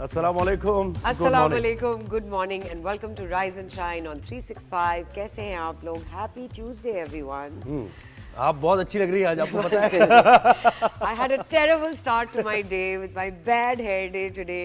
Assalamu alaikum. Assalamu alaikum. Good morning and welcome to Rise and Shine on 365. कैसे हैं आप लोग? Happy Tuesday, everyone. आप बहुत अच्छी लग रही है आज, आपको पता है? I had a terrible start to my day with my bad hair day today.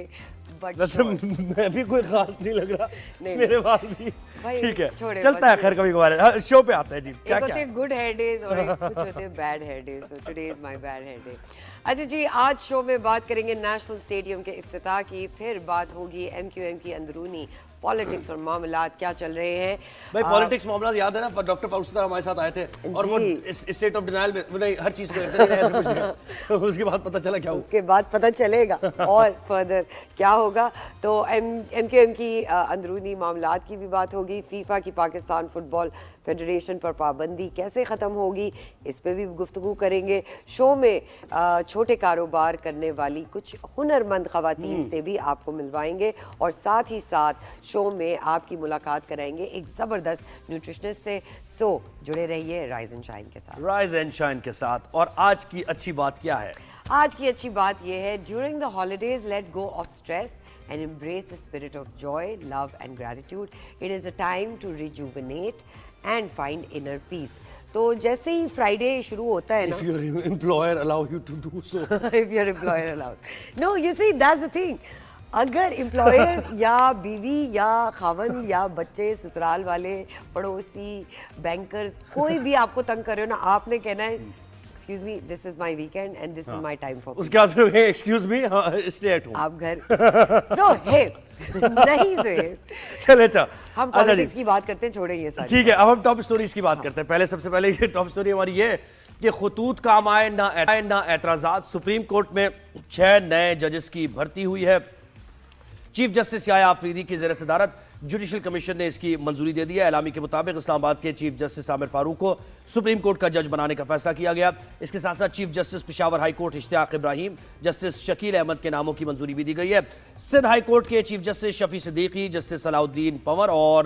But वैसे मैं भी कोई खास नहीं लग रहा, नहीं, मेरे बाल भी भाई, ठीक है, छोड़े, चलता है। बस खैर कभी कभार शो पे आता है जी। क्या एक होते क्या हैं गुड हेयर डेज और एक कुछ होते हैं bad hair days. So today is my bad hair day. अच्छा जी, आज शो में बात करेंगे नेशनल स्टेडियम के इफ्तिताह की, फिर बात होगी एमक्यूएम की अंदरूनी पॉलिटिक्स और मामलात क्या चल रहे हैं। भाई पॉलिटिक्स मामला याद है ना, डॉक्टर फारूक साहब हमारे साथ आए थे और वो स्टेट ऑफ डिनायल में नहीं, हर चीज को ऐसे कुछ नहीं। उसके बाद पता चला क्या हुआ, उसके बाद पता चलेगा और फर्दर क्या होगा। तो एमक्यूएम की अंदरूनी मामलात की भी बात होगी। फीफा की पाकिस्तान फुटबॉल फेडरेशन पर पाबंदी कैसे ख़त्म होगी, इस पे भी गुफ्तगू करेंगे। शो में छोटे कारोबार करने वाली कुछ हुनरमंद ख़वातीन से भी आपको मिलवाएंगे और साथ ही साथ शो में आपकी मुलाकात कराएंगे एक ज़बरदस्त न्यूट्रिशनिस्ट से। सो जुड़े रहिए राइज एंड शाइन के साथ। राइज एंड शाइन के साथ। और आज की अच्छी बात क्या है? आज की अच्छी बात यह है, during the holidays let go of stress and embrace the spirit of joy, love and gratitude. It is a time to rejuvenate and find inner peace. तो जैसे ही फ्राइडे शुरू होता है ना, If your employer allow you to do so. if your employer allowed. No, you see that's the thing. अगर employer या बीवी या खावंद या बच्चे, ससुराल वाले, पड़ोसी, बैंकर्स, कोई भी आपको तंग कर रहे हो ना, आपने कहना है excuse me, this is my weekend and this is my time for. उसके बाद फिर excuse me, stay at home. आप घर तो है नहीं तो है। चले अच्छा, हम पॉलिटिक्स की बात करते हैं, छोड़े ये सारी। ठीक है, अब हम टॉप स्टोरीज की बात करते हैं। पहले सबसे पहले ये टॉप स्टोरी हमारी ये कि खतूत काम आए ना एतराजात। सुप्रीम कोर्ट में 6 नए जजेस की भर्ती हुई है। चीफ जस्टिस याया आफरीदी की ज़ेर सदारत जुडिशल कमीशन ने इसकी मंजूरी दे दी है। एलामी के मुताबिक इस्लामाबाद के चीफ जस्टिस आमिर फारूक को सुप्रीम कोर्ट का जज बनाने का फैसला किया गया। इसके साथ साथ chief justice Peshawar high court Ishtiaq Ibrahim, justice Shakeel Ahmed के नामों की मंजूरी भी दी गई है। सिंध हाई कोर्ट के chief justice Shafi Siddiqui, justice Salahuddin Panwar और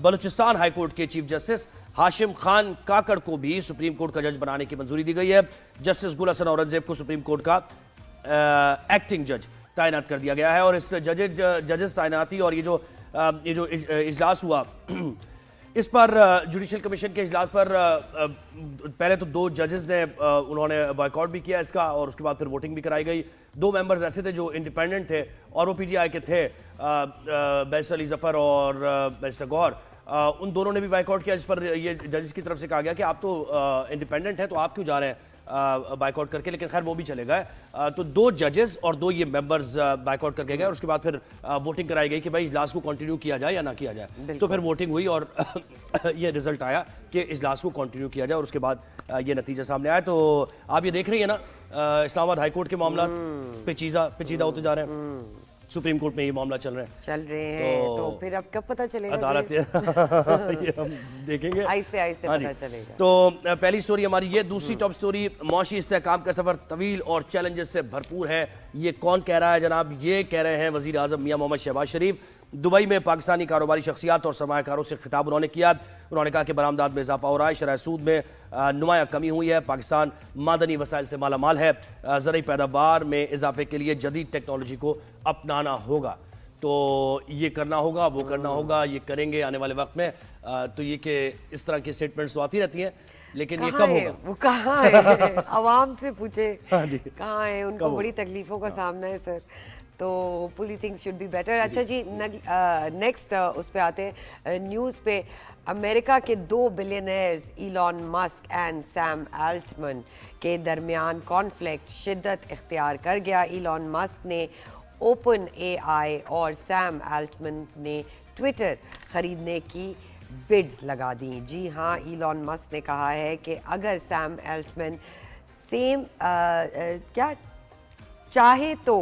बलूचिस्तान हाई कोर्ट के चीफ जस्टिस हाशिम खान काकड़ को भी सुप्रीम कोर्ट का जज बनाने की मंजूरी दी गई है। जस्टिस गुल हसन औरंगजेब को सुप्रीम कोर्ट का एक्टिंग जज तैनात कर दिया गया है। और इस जजेस तैनाती और ये जो इजलास हुआ, इस पर जुडिशल कमीशन के इजलास पर पहले तो 2 जजेस ने उन्होंने बॉयकॉट भी किया इसका और उसके बाद फिर वोटिंग भी कराई गई। 2 मेंबर्स ऐसे थे जो इंडिपेंडेंट थे और वो पीटीआई के थे, बैरिस्टर अली जफर और बैरिस्टर गौर। उन दोनों ने भी बॉयकॉट किया, जिस पर ये जजेस की तरफ से कहा गया कि आप तो इंडिपेंडेंट हैं, तो आप क्यों जा रहे हैं बाइकआउट करके। लेकिन खैर वो भी चले गए। तो 2 जजेस और 2 ये मेंबर्स बाइकआउट करके गए और उसके बाद फिर वोटिंग कराई गई कि भाई इजलास को कंटिन्यू किया जाए या ना किया जाए। तो फिर वोटिंग हुई और ये रिजल्ट आया कि इजलास को कंटिन्यू किया जाए और उसके बाद ये नतीजा सामने आया। तो आप ये देख रही है ना, इस्लामाबाद हाई कोर्ट के मामला पेचीदा होते जा रहे हैं। सुप्रीम कोर्ट में ये मामला चल रहे हैं। तो फिर अब कब पता चलेगा? अदालत ये हम देखेंगे, आहिस्ते आहिस्ते पता चलेगा। तो पहली स्टोरी हमारी ये। दूसरी टॉप स्टोरी, मौशी इस्तेहकाम का सफर तवील और चैलेंजेस से भरपूर है। ये कौन कह रहा है जनाब? ये कह रहे हैं वजीर आजम मियां मोहम्मद शहबाज शरीफ। दुबई में पाकिस्तानी कारोबारी शख्सियात और सरमायाकारों से खिताब उन्होंने किया। उन्होंने कहा कि बरामदात में इजाफा हो रहा है, शरह सूद में नुमाया कमी हुई है, पाकिस्तान मादनी वसाइल से माला माल है, ज़रूरी पैदावार में इजाफे के लिए जदीद टेक्नोलॉजी को अपनाना होगा। तो ये करना होगा, वो करना होगा, ये करेंगे आने वाले वक्त में। तो ये कि इस तरह की स्टेटमेंट्स तो आती रहती हैं, लेकिन ये कब होगा? वो कहाँ है? आवाम से पूछे कहाँ है, उनको बड़ी तकलीफों का सामना है सर। तो hopefully things should be better. अच्छा जी, नेक्स्ट उस पे आते हैं, न्यूज़ पे। अमेरिका के 2 billionaires Elon Musk and Sam Altmann के दरमियान कॉन्फ्लिक्ट शिद्दत इख्तियार कर गया। इलॉन मस्क ने ओपन एआई और सैम अल्टमन ने ट्विटर खरीदने की बिड्स लगा दी। जी हाँ, इलॉन मस्क ने कहा है कि अगर सैम अल्टमन सेम क्या चाहे तो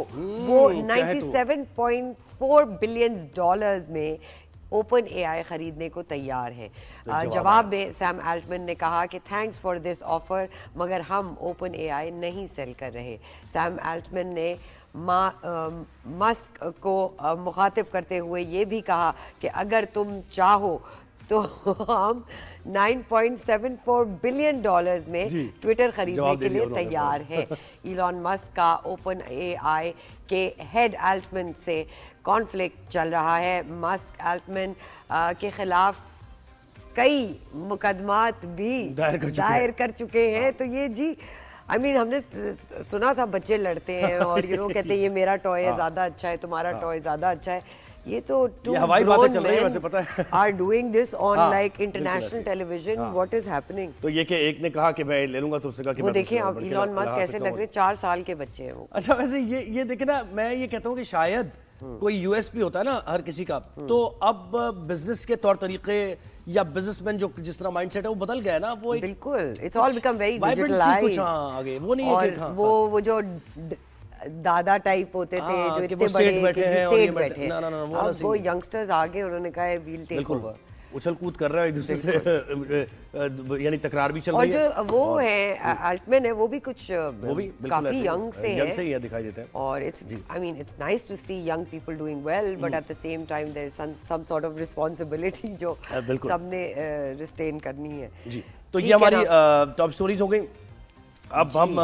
वो 97.4 बिलियन डॉलर्स में ओपन एआई खरीदने को तैयार है। जवाब में सैम अल्टमन ने कहा कि थैंक्स फॉर दिस ऑफर, मगर हम ओपन एआई नहीं सेल कर रहे। सैम अल्टमन ने मस्क को मुखातिब करते हुए ये भी कहा कि अगर तुम चाहो तो हम 9.74 बिलियन डॉलर्स में ट्विटर खरीदने के लिए तैयार है। इलॉन मस्क का ओपन एआई के हेड अल्टमैन से कॉन्फ्लिक्ट चल रहा है। मस्क अल्टमैन के खिलाफ कई मुकदमात भी दायर कर चुके हैं। तो ये जी हमने सुना था बच्चे लड़ते हैं और कहते हैं ये मेरा टॉय है ज्यादा अच्छा है, तुम्हारा टॉय ज्यादा अच्छा है। ये तो हवाई बातें चल रही है वैसे, पता है are doing this on like international television. What is happening? तो ये कि एक ने कहा कि मैं ले लूंगा, दूसरे का कि वो देखिए अब इलॉन मस्क कैसे लग रहे, 4 साल के बच्चे हैं वो। अच्छा वैसे ये देखे ना, मैं ये कहता हूँ कि शायद कोई यूएसपी होता है ना हर किसी का, तो अब बिजनेस के तौर तरीके या बिजनेसमैन जो जिस तरह माइंडसेट है वो बदल गया है ना। वो बिल्कुल it's all become very digitalised. आगे वो नहीं है कि वो जो दादा टाइप होते थे जो इतने बड़े कि सेठ बैठे हैं, अब वो यंगस्टर्स आगे उन्होंने कहा है वील टेक ओवर, उछल कूद कर रहा है एक दूसरे से, यानी तकरार भी चल रही है। और जो वो है अल्टमैन है वो भी कुछ काफी यंग से है दिखाई देते हैं। और it's it's nice to see young people doing well, but at the same time there is some sort of responsibility जो सबने रिस्टेन करनी है जी। तो ये हमारी टॉप स्टोरीज हो गई। अब हम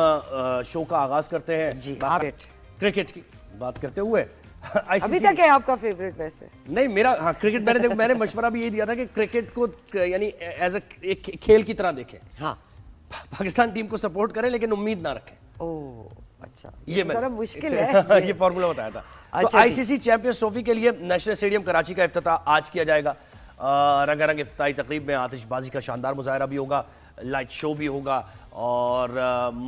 शो का आगाज करते हैं जी। क्रिकेट की बात करते हुए अभी तक है आपका फेवरेट वैसे? नहीं मेरा, हाँ क्रिकेट मैंने मशवरा भी यही दिया था कि क्रिकेट को यानी एज एक खेल की तरह देखें। हाँ, पाकिस्तान टीम को सपोर्ट करें लेकिन उम्मीद ना रखें। ओह अच्छा, ये जरा मुश्किल है। ये फॉर्मूला बताया था। अच्छा तो आईसीसी चैंपियंस ट्रॉफी के लिए नेशनल स्टेडियम कराची का इफ्तिताह आज किया जाएगा। रंगारंग इफ्तिताही तकरीब में आतिशबाजी का शानदार मुजाहरा भी होगा, लाइट शो भी होगा, और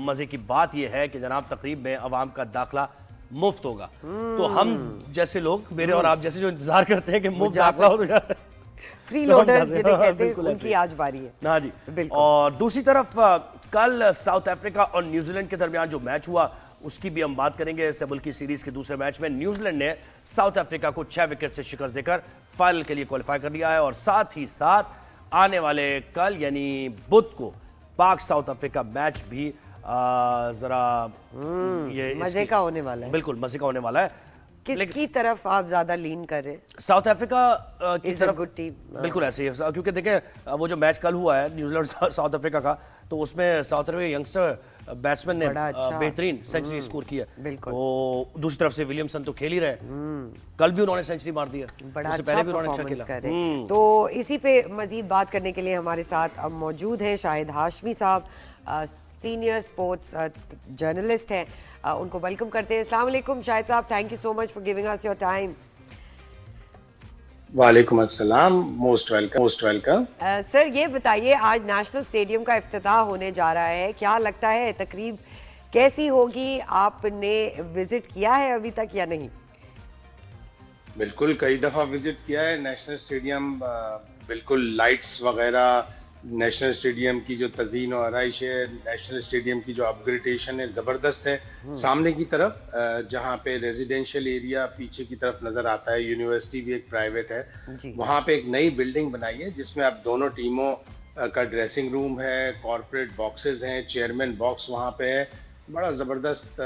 मजे की बात यह है कि जनाब तकरीब में अवाम का दाखिला मुफ्त होगा। तो हम जैसे लोग, मेरे और आप जैसे जो इंतजार करते हैं कि मुफ्त दाखिला हो तो फ्री लोडर्स जिन्हें कहते हैं, उनकी आज बारी है। हाँ जी। और दूसरी तरफ कल साउथ अफ्रीका और न्यूजीलैंड के दरमियान जो मैच हुआ उसकी भी हम बात करेंगे। सेबुल की सीरीज के दूसरे मैच में न्यूजीलैंड ने साउथ अफ्रीका को 6 विकेट से शिकस्त देकर फाइनल के लिए क्वालिफाई कर लिया है। और साथ ही साथ आने वाले कल यानी बुध को पाक साउथ अफ्रीका मैच भी जरा ये मजे का होने वाला है। बिल्कुल मजे का होने वाला है। किसकी तरफ आप ज्यादा लीन कर रहे हैं? साउथ अफ्रीका की तरफ। Good team. बिल्कुल ऐसे ही है, क्योंकि देखें वो जो मैच कल हुआ है न्यूजीलैंड साउथ अफ्रीका का, तो उसमें साउथ अफ्रीका यंगस्टर बैट्समैन ने बेहतरीन सेंचुरी स्कोर की है। तो दूसरी तरफ से विलियमसन तो खेल ही रहे, कल भी उन्होंने सेंचुरी मार दी है, बड़ा उससे पहले भी उन्होंने अच्छा खेला। तो इसी पे मजीद बात करने के लिए हमारे साथ अब मौजूद हैं शाहिद हाशमी साहब, सीनियर स्पोर्ट्स जर्नलिस्ट हैं। उनको वेलकम करते हैं। अस्सलाम वालेकुम शाहिद साहब, thank you so much for giving us your time. वालेकुम अस्सलाम, मोस्ट वेलकम। सर ये बताइए, आज नेशनल स्टेडियम का इफ्तिताह होने जा रहा है, क्या लगता है तकरीब कैसी होगी? आपने विजिट किया है अभी तक या नहीं? बिल्कुल, कई दफ़ा विजिट किया है नेशनल स्टेडियम। बिल्कुल लाइट्स वगैरह, नेशनल स्टेडियम की जो तज़ीन और आराइश है, नेशनल स्टेडियम की जो अपग्रेडेशन है ज़बरदस्त है। सामने की तरफ जहाँ पे रेजिडेंशियल एरिया पीछे की तरफ नज़र आता है, यूनिवर्सिटी भी एक प्राइवेट है, वहाँ पे एक नई बिल्डिंग बनाई है जिसमें अब दोनों टीमों का ड्रेसिंग रूम है, कॉर्पोरेट बॉक्सेस हैं, चेयरमैन बॉक्स वहाँ पे है। बड़ा ज़बरदस्त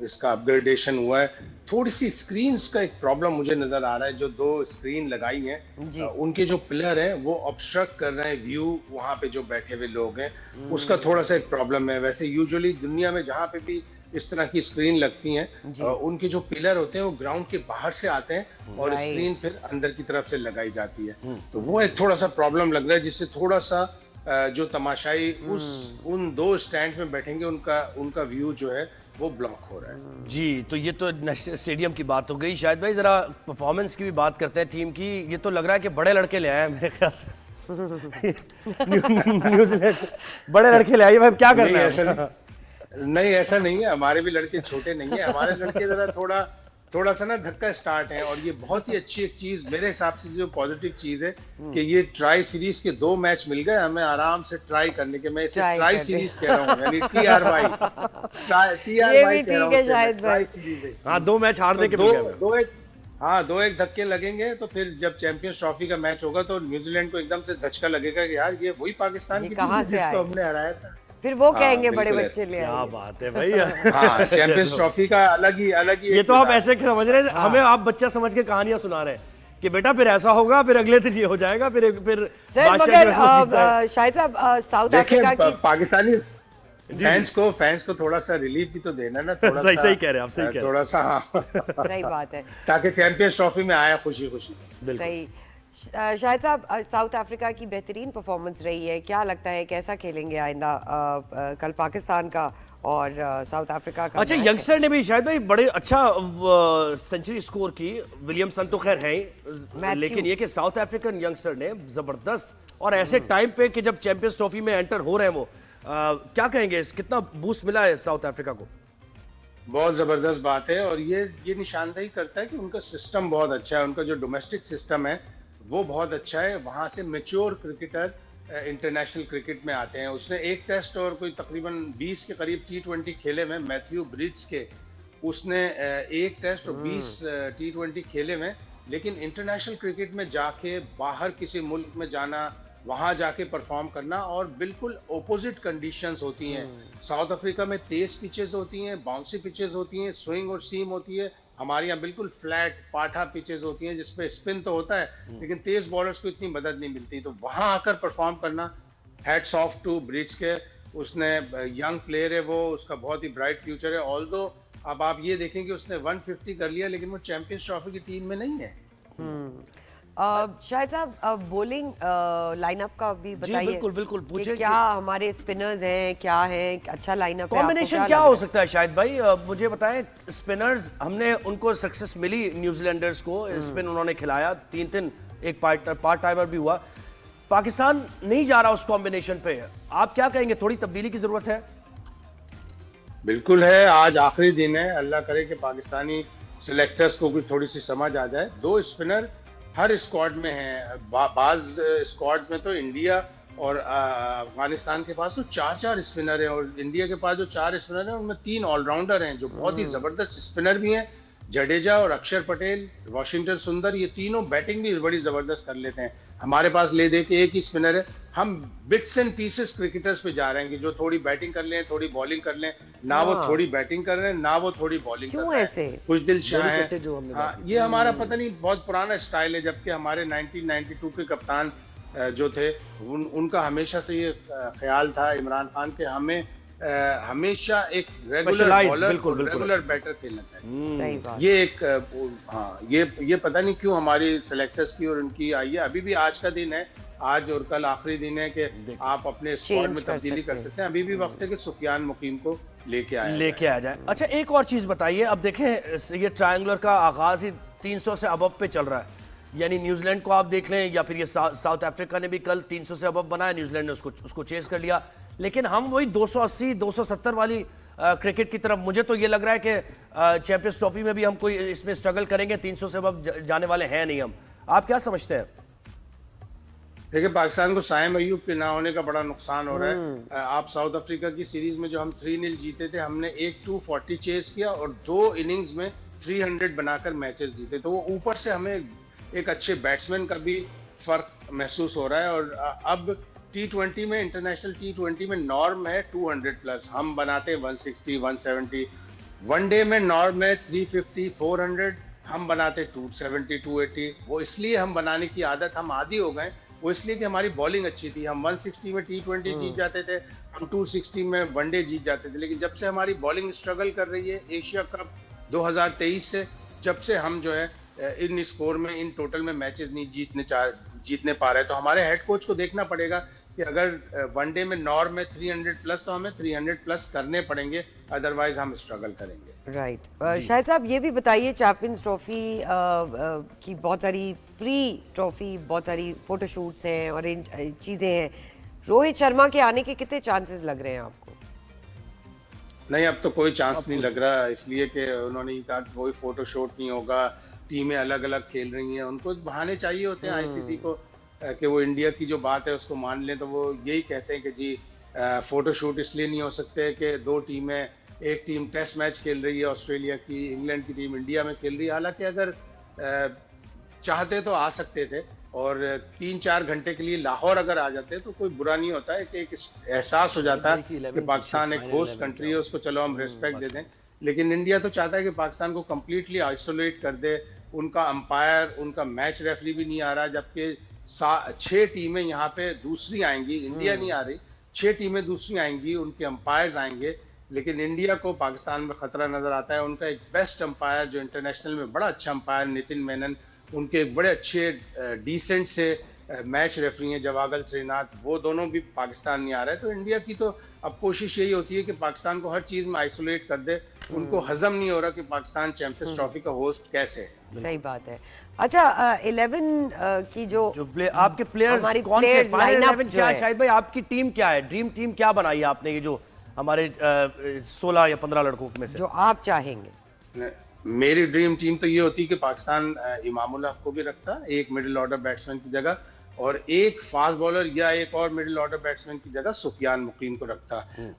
इसका अपग्रेडेशन हुआ है। थोड़ी सी स्क्रीन्स का एक प्रॉब्लम मुझे नज़र आ रहा है। जो 2 स्क्रीन लगाई हैं उनके जो पिलर हैं वो ऑब्स्ट्रक्ट कर रहे हैं व्यू, वहाँ पे जो बैठे हुए लोग हैं उसका थोड़ा सा एक प्रॉब्लम है। वैसे यूजुअली दुनिया में जहाँ पे भी इस तरह की स्क्रीन लगती हैं उनके जो पिलर होते हैं वो ग्राउंड के बाहर से आते हैं और स्क्रीन फिर अंदर की तरफ से लगाई जाती है। तो वो एक थोड़ा सा प्रॉब्लम लग रहा है, जिससे थोड़ा सा जो तमाशाई उन 2 स्टैंड में बैठेंगे उनका व्यू जो है वो ब्लॉक हो रहा है। जी, तो ये तो नेशनल स्टेडियम की बात हो गई। शायद भाई जरा परफॉर्मेंस की भी बात करते हैं टीम की। ये तो लग रहा है कि बड़े लड़के ले आए हैं मेरे ख्याल से। न्यूजीलैंड बड़े लड़के ले आए, भाई क्या कर रहे हैं? नहीं ऐसा नहीं है, हमारे भी लड़के छोटे नहीं है। हमारे लड़के जरा थोड़ा सा ना धक्का स्टार्ट है। और ये बहुत ही अच्छी एक चीज मेरे हिसाब से जो पॉजिटिव चीज है कि ये ट्राई सीरीज के 2 मैच मिल गए हमें आराम से ट्राई करने के। मैं इसे ट्राई सीरीज कह रहा हूँ, यानी TRY ये भी ठीक है शायद भाई। हाँ, 2 मैच हारने के दो एक धक्के लगेंगे तो फिर जब चैंपियंस ट्रॉफी का मैच होगा तो न्यूजीलैंड को एकदम से धचका लगेगा कि यार ये वही पाकिस्तान की टीम जिसको हमने हराया था। फिर वो कहेंगे बड़े बच्चे ले आए। क्या बात है भाई। हाँ, चैंपियंस ट्रॉफी का अलग ही ये तो आप ऐसे समझ रहे हैं, हमें आप बच्चा समझ के कहानियां सुना रहे हैं कि बेटा फिर ऐसा होगा, फिर अगले दिन ये हो जाएगा, फिर सर बादशाह मगर जो है वो जीत जाएगा। शाहिद साहब साउथ देखिए अफ्रीका की पाकिस्तानी फैंस को थोड़ा सा रिलीफ भी तो देना ना, थोड़ा सही सा सही कह रहे हैं आप, सही कह रहे हैं। थोड़ा सा हाँ सही बात है, ताकि चैंपियंस ट्रॉफी में आया खुशी खुशी। सही। शाहिद साहब साउथ अफ्रीका की बेहतरीन परफॉर्मेंस रही है, क्या लगता है कैसा खेलेंगे आइंदा? कल पाकिस्तान का और साउथ अफ्रीका का अच्छा, मैच है। यंगस्टर ने भी शायद भाई बड़े अच्छा सेंचुरी स्कोर की। विलियमसन तो खैर है ही, लेकिन ये कि साउथ अफ्रीकन यंगस्टर ने जबरदस्त, और ऐसे टाइम पे कि जब चैंपियंस ट्रॉफी में एंटर हो रहे हैं वो, क्या कहेंगे, कितना बूस्ट मिला है साउथ अफ्रीका को? बहुत जबरदस्त बात है, और ये निशानदेही करता है कि उनका सिस्टम बहुत अच्छा है, उनका जो डोमेस्टिक सिस्टम है वो बहुत अच्छा है। वहां से मैच्योर क्रिकेटर इंटरनेशनल क्रिकेट में आते हैं। उसने एक टेस्ट और कोई तकरीबन 20 के करीब T20 खेले में, मैथ्यू ब्रिड्स के, उसने एक टेस्ट और 20 T20 खेले में, लेकिन इंटरनेशनल क्रिकेट में जाके बाहर किसी मुल्क में जाना, वहां जाके परफॉर्म करना, और बिल्कुल ओपोजिट कंडीशंस होती हैं। साउथ अफ्रीका में तेज पिचेस होती हैं, बाउंसी पिचेस होती हैं, स्विंग और सीम होती है। हमारे यहाँ बिल्कुल फ्लैट पाठा पिचेस होती हैं जिसपे स्पिन तो होता है लेकिन तेज बॉलर्स को इतनी मदद नहीं मिलती। तो वहां आकर परफॉर्म करना, हैट्स ऑफ टू ब्रिड्स के। उसने यंग प्लेयर है वो, उसका बहुत ही ब्राइट फ्यूचर है। ऑल्दो अब आप ये देखें कि उसने 150 कर लिया, लेकिन वो चैंपियंस ट्रॉफी की टीम में नहीं है। शाहिद साहब बॉलिंग लाइनअप का भी बताइए। बिल्कुल बिल्कुल, कि पूछे क्या हमारे स्पिनर्स हैं, क्या है अच्छा लाइनअप है, कॉम्बिनेशन क्या हो सकता है शायद भाई? मुझे बताएं, स्पिनर्स हमने उनको सक्सेस मिली, न्यूजीलैंडर्स को स्पिन उन्होंने खिलाया, 3-3, एक पार्ट टाइमर भी हुआ। पाकिस्तान नहीं जा रहा उस कॉम्बिनेशन पे, आप क्या कहेंगे, थोड़ी तब्दीली की जरूरत है? बिल्कुल है, आज आखिरी दिन है, अल्लाह करे कि पाकिस्तानी सिलेक्टर्स को भी थोड़ी सी समझ आ जाए। 2 स्पिनर हर स्क्वाड में हैं, बाज स्क्वाड्स में तो इंडिया और अफगानिस्तान के पास तो 4-4 स्पिनर हैं, और इंडिया के पास जो 4 स्पिनर हैं उनमें 3 ऑलराउंडर हैं जो बहुत ही जबरदस्त स्पिनर भी हैं। जडेजा और अक्षर पटेल, वॉशिंगटन सुंदर, ये तीनों बैटिंग भी बड़ी जबरदस्त कर लेते हैं। हमारे पास ले दे के एक ही स्पिनर है। हम बिट्स एंड पीसेस क्रिकेटर्स पे जा रहे हैं कि जो थोड़ी बैटिंग कर लें, थोड़ी बॉलिंग कर लें। ना वो थोड़ी बैटिंग कर रहे हैं, ना वो थोड़ी बॉलिंग कर रहे हैं। कुछ दिल शाह है, ये हमारा पता नहीं बहुत पुराना स्टाइल है, जबकि हमारे 1992 के कप्तान जो थे उनका हमेशा से ये ख्याल था, इमरान खान, के हमें हमेशा एक रेगुलर बॉलर, रेगुलर बैटर खेलना चाहिए। सही बात। ये एक हाँ, ये पता नहीं क्यों हमारी सेलेक्टर्स की और उनकी आई है। अभी भी आज का दिन है, आज और कल आखिरी दिन है कि आप अपने स्क्वाड में तब्दीली कर सकते हैं। अभी भी वक्त है कि सुफियान मुकीम को लेके आ जाए। अच्छा, एक और चीज बताइए, अब देखें ये ट्रायंगुलर का आगाज ही 300 से अबव पे चल रहा है, यानी न्यूजीलैंड को आप देख लें, या फिर ये साउथ अफ्रीका ने भी कल 300 से अबव बनाया, न्यूजीलैंड ने उसको चेस कर लिया, लेकिन हम वही 280 270 वाली क्रिकेट की तरफ, मुझे तो ये लग रहा है कि चैंपियंस ट्रॉफी में भी हम कोई इसमें स्ट्रगल करेंगे, 300 से अबव जाने वाले हैं नहीं हम। आप क्या समझते हैं? देखिए, पाकिस्तान को साइम अयूब के ना होने का बड़ा नुकसान हो रहा है। आप साउथ अफ्रीका की सीरीज में जो हम 3-0 जीते थे, हमने एक 240 चेस किया और 2 इनिंग्स में 300 बनाकर मैचेस जीते। तो वो ऊपर से हमें एक अच्छे बैट्समैन का भी फर्क महसूस हो रहा है। और अब T20 में, इंटरनेशनल T20 में नॉर्म है 200 प्लस, हम बनाते 160 170। वनडे में नॉर्म है 350 400, हम बनाते 270 280। वो इसलिए हम बनाने की आदत, हम आदी हो गए, वो इसलिए कि हमारी बॉलिंग अच्छी थी। हम 160 में T20 जीत जाते थे, हम 260 में वनडे जीत जाते थे। लेकिन जब से हमारी बॉलिंग स्ट्रगल कर रही है एशिया कप 2023 से, जब से हम जो है इन स्कोर में, इन टोटल में मैचेस नहीं जीतने पा रहे, तो हमारे हेड कोच को देखना पड़ेगा कि अगर वनडे में नॉर्म है 300 प्लस, तो हमें 300 प्लस करने पड़ेंगे, अदरवाइज हम स्ट्रगल करेंगे। राइट। शाहिद साहब ये भी बताइए, चैंपियंस ट्रॉफी की बहुत सारी प्री ट्रॉफी, बहुत सारी फोटोशूट्स हैं और इन चीज़ें हैं, रोहित शर्मा के आने के कितने चांसेस लग रहे हैं आपको? नहीं, अब तो कोई चांस नहीं लग रहा, इसलिए कि उन्होंने ये कहा कोई फोटोशूट नहीं होगा, टीमें अलग अलग खेल रही हैं, उनको बहाने चाहिए होते हैं आईसीसी को कि वो इंडिया की जो बात है उसको मान लें। तो वो यही कहते हैं कि जी फोटोशूट इसलिए नहीं हो सकते कि 2 टीमें, एक टीम टेस्ट मैच खेल रही है ऑस्ट्रेलिया की, इंग्लैंड की टीम इंडिया में खेल रही है। हालांकि अगर चाहते तो आ सकते थे, और 3-4 घंटे के लिए लाहौर अगर आ जाते तो कोई बुरा नहीं होता है, कि एक एहसास हो जाता है कि पाकिस्तान एक होस्ट कंट्री है, उसको चलो हम रिस्पेक्ट दे दें। लेकिन इंडिया तो चाहता है कि पाकिस्तान को कंप्लीटली आइसोलेट कर दे, उनका अंपायर, उनका मैच रेफरी भी नहीं आ रहा, जबकि 6 टीमें यहाँ पे दूसरी आएंगी, इंडिया नहीं आ रही, 6 टीमें दूसरी आएंगी, उनके अंपायर्स आएंगे, लेकिन इंडिया को पाकिस्तान में खतरा नजर आता है। उनका एक बेस्ट अंपायर जो इंटरनेशनल में बड़ा अच्छा अंपायर नितिन मेनन, उनके बड़े अच्छे डिसेंट से मैच रेफरी हैं जवागल श्रीनाथ, वो दोनों भी पाकिस्तान नहीं आ रहे। तो इंडिया की तो अब कोशिश यही होती है कि पाकिस्तान को हर चीज में आइसोलेट कर दे। उनको हजम नहीं हो रहा कि पाकिस्तान चैंपियंस ट्रॉफी का होस्ट कैसे है। सही बात है। अच्छा 11 की जो आपके प्लेयर्स हमारी कौन से players फाइनल lineup 11 जो क्या है। है? शाहिद भाई आपकी टीम क्या है, ड्रीम टीम क्या बनाई है आपने, ये जो हमारे 16 या 15 लड़कों में से जो आप चाहेंगे? मेरी ड्रीम टीम तो ये होती कि पाकिस्तान इमामुल हक को भी रखता एक मिडिल ऑर्डर बैट्समैन की जगह, और एक फास्ट बॉलर या एक और मिडिल ऑर्डर बैट्समैन की जगह सुफियान मुकीम को रखता।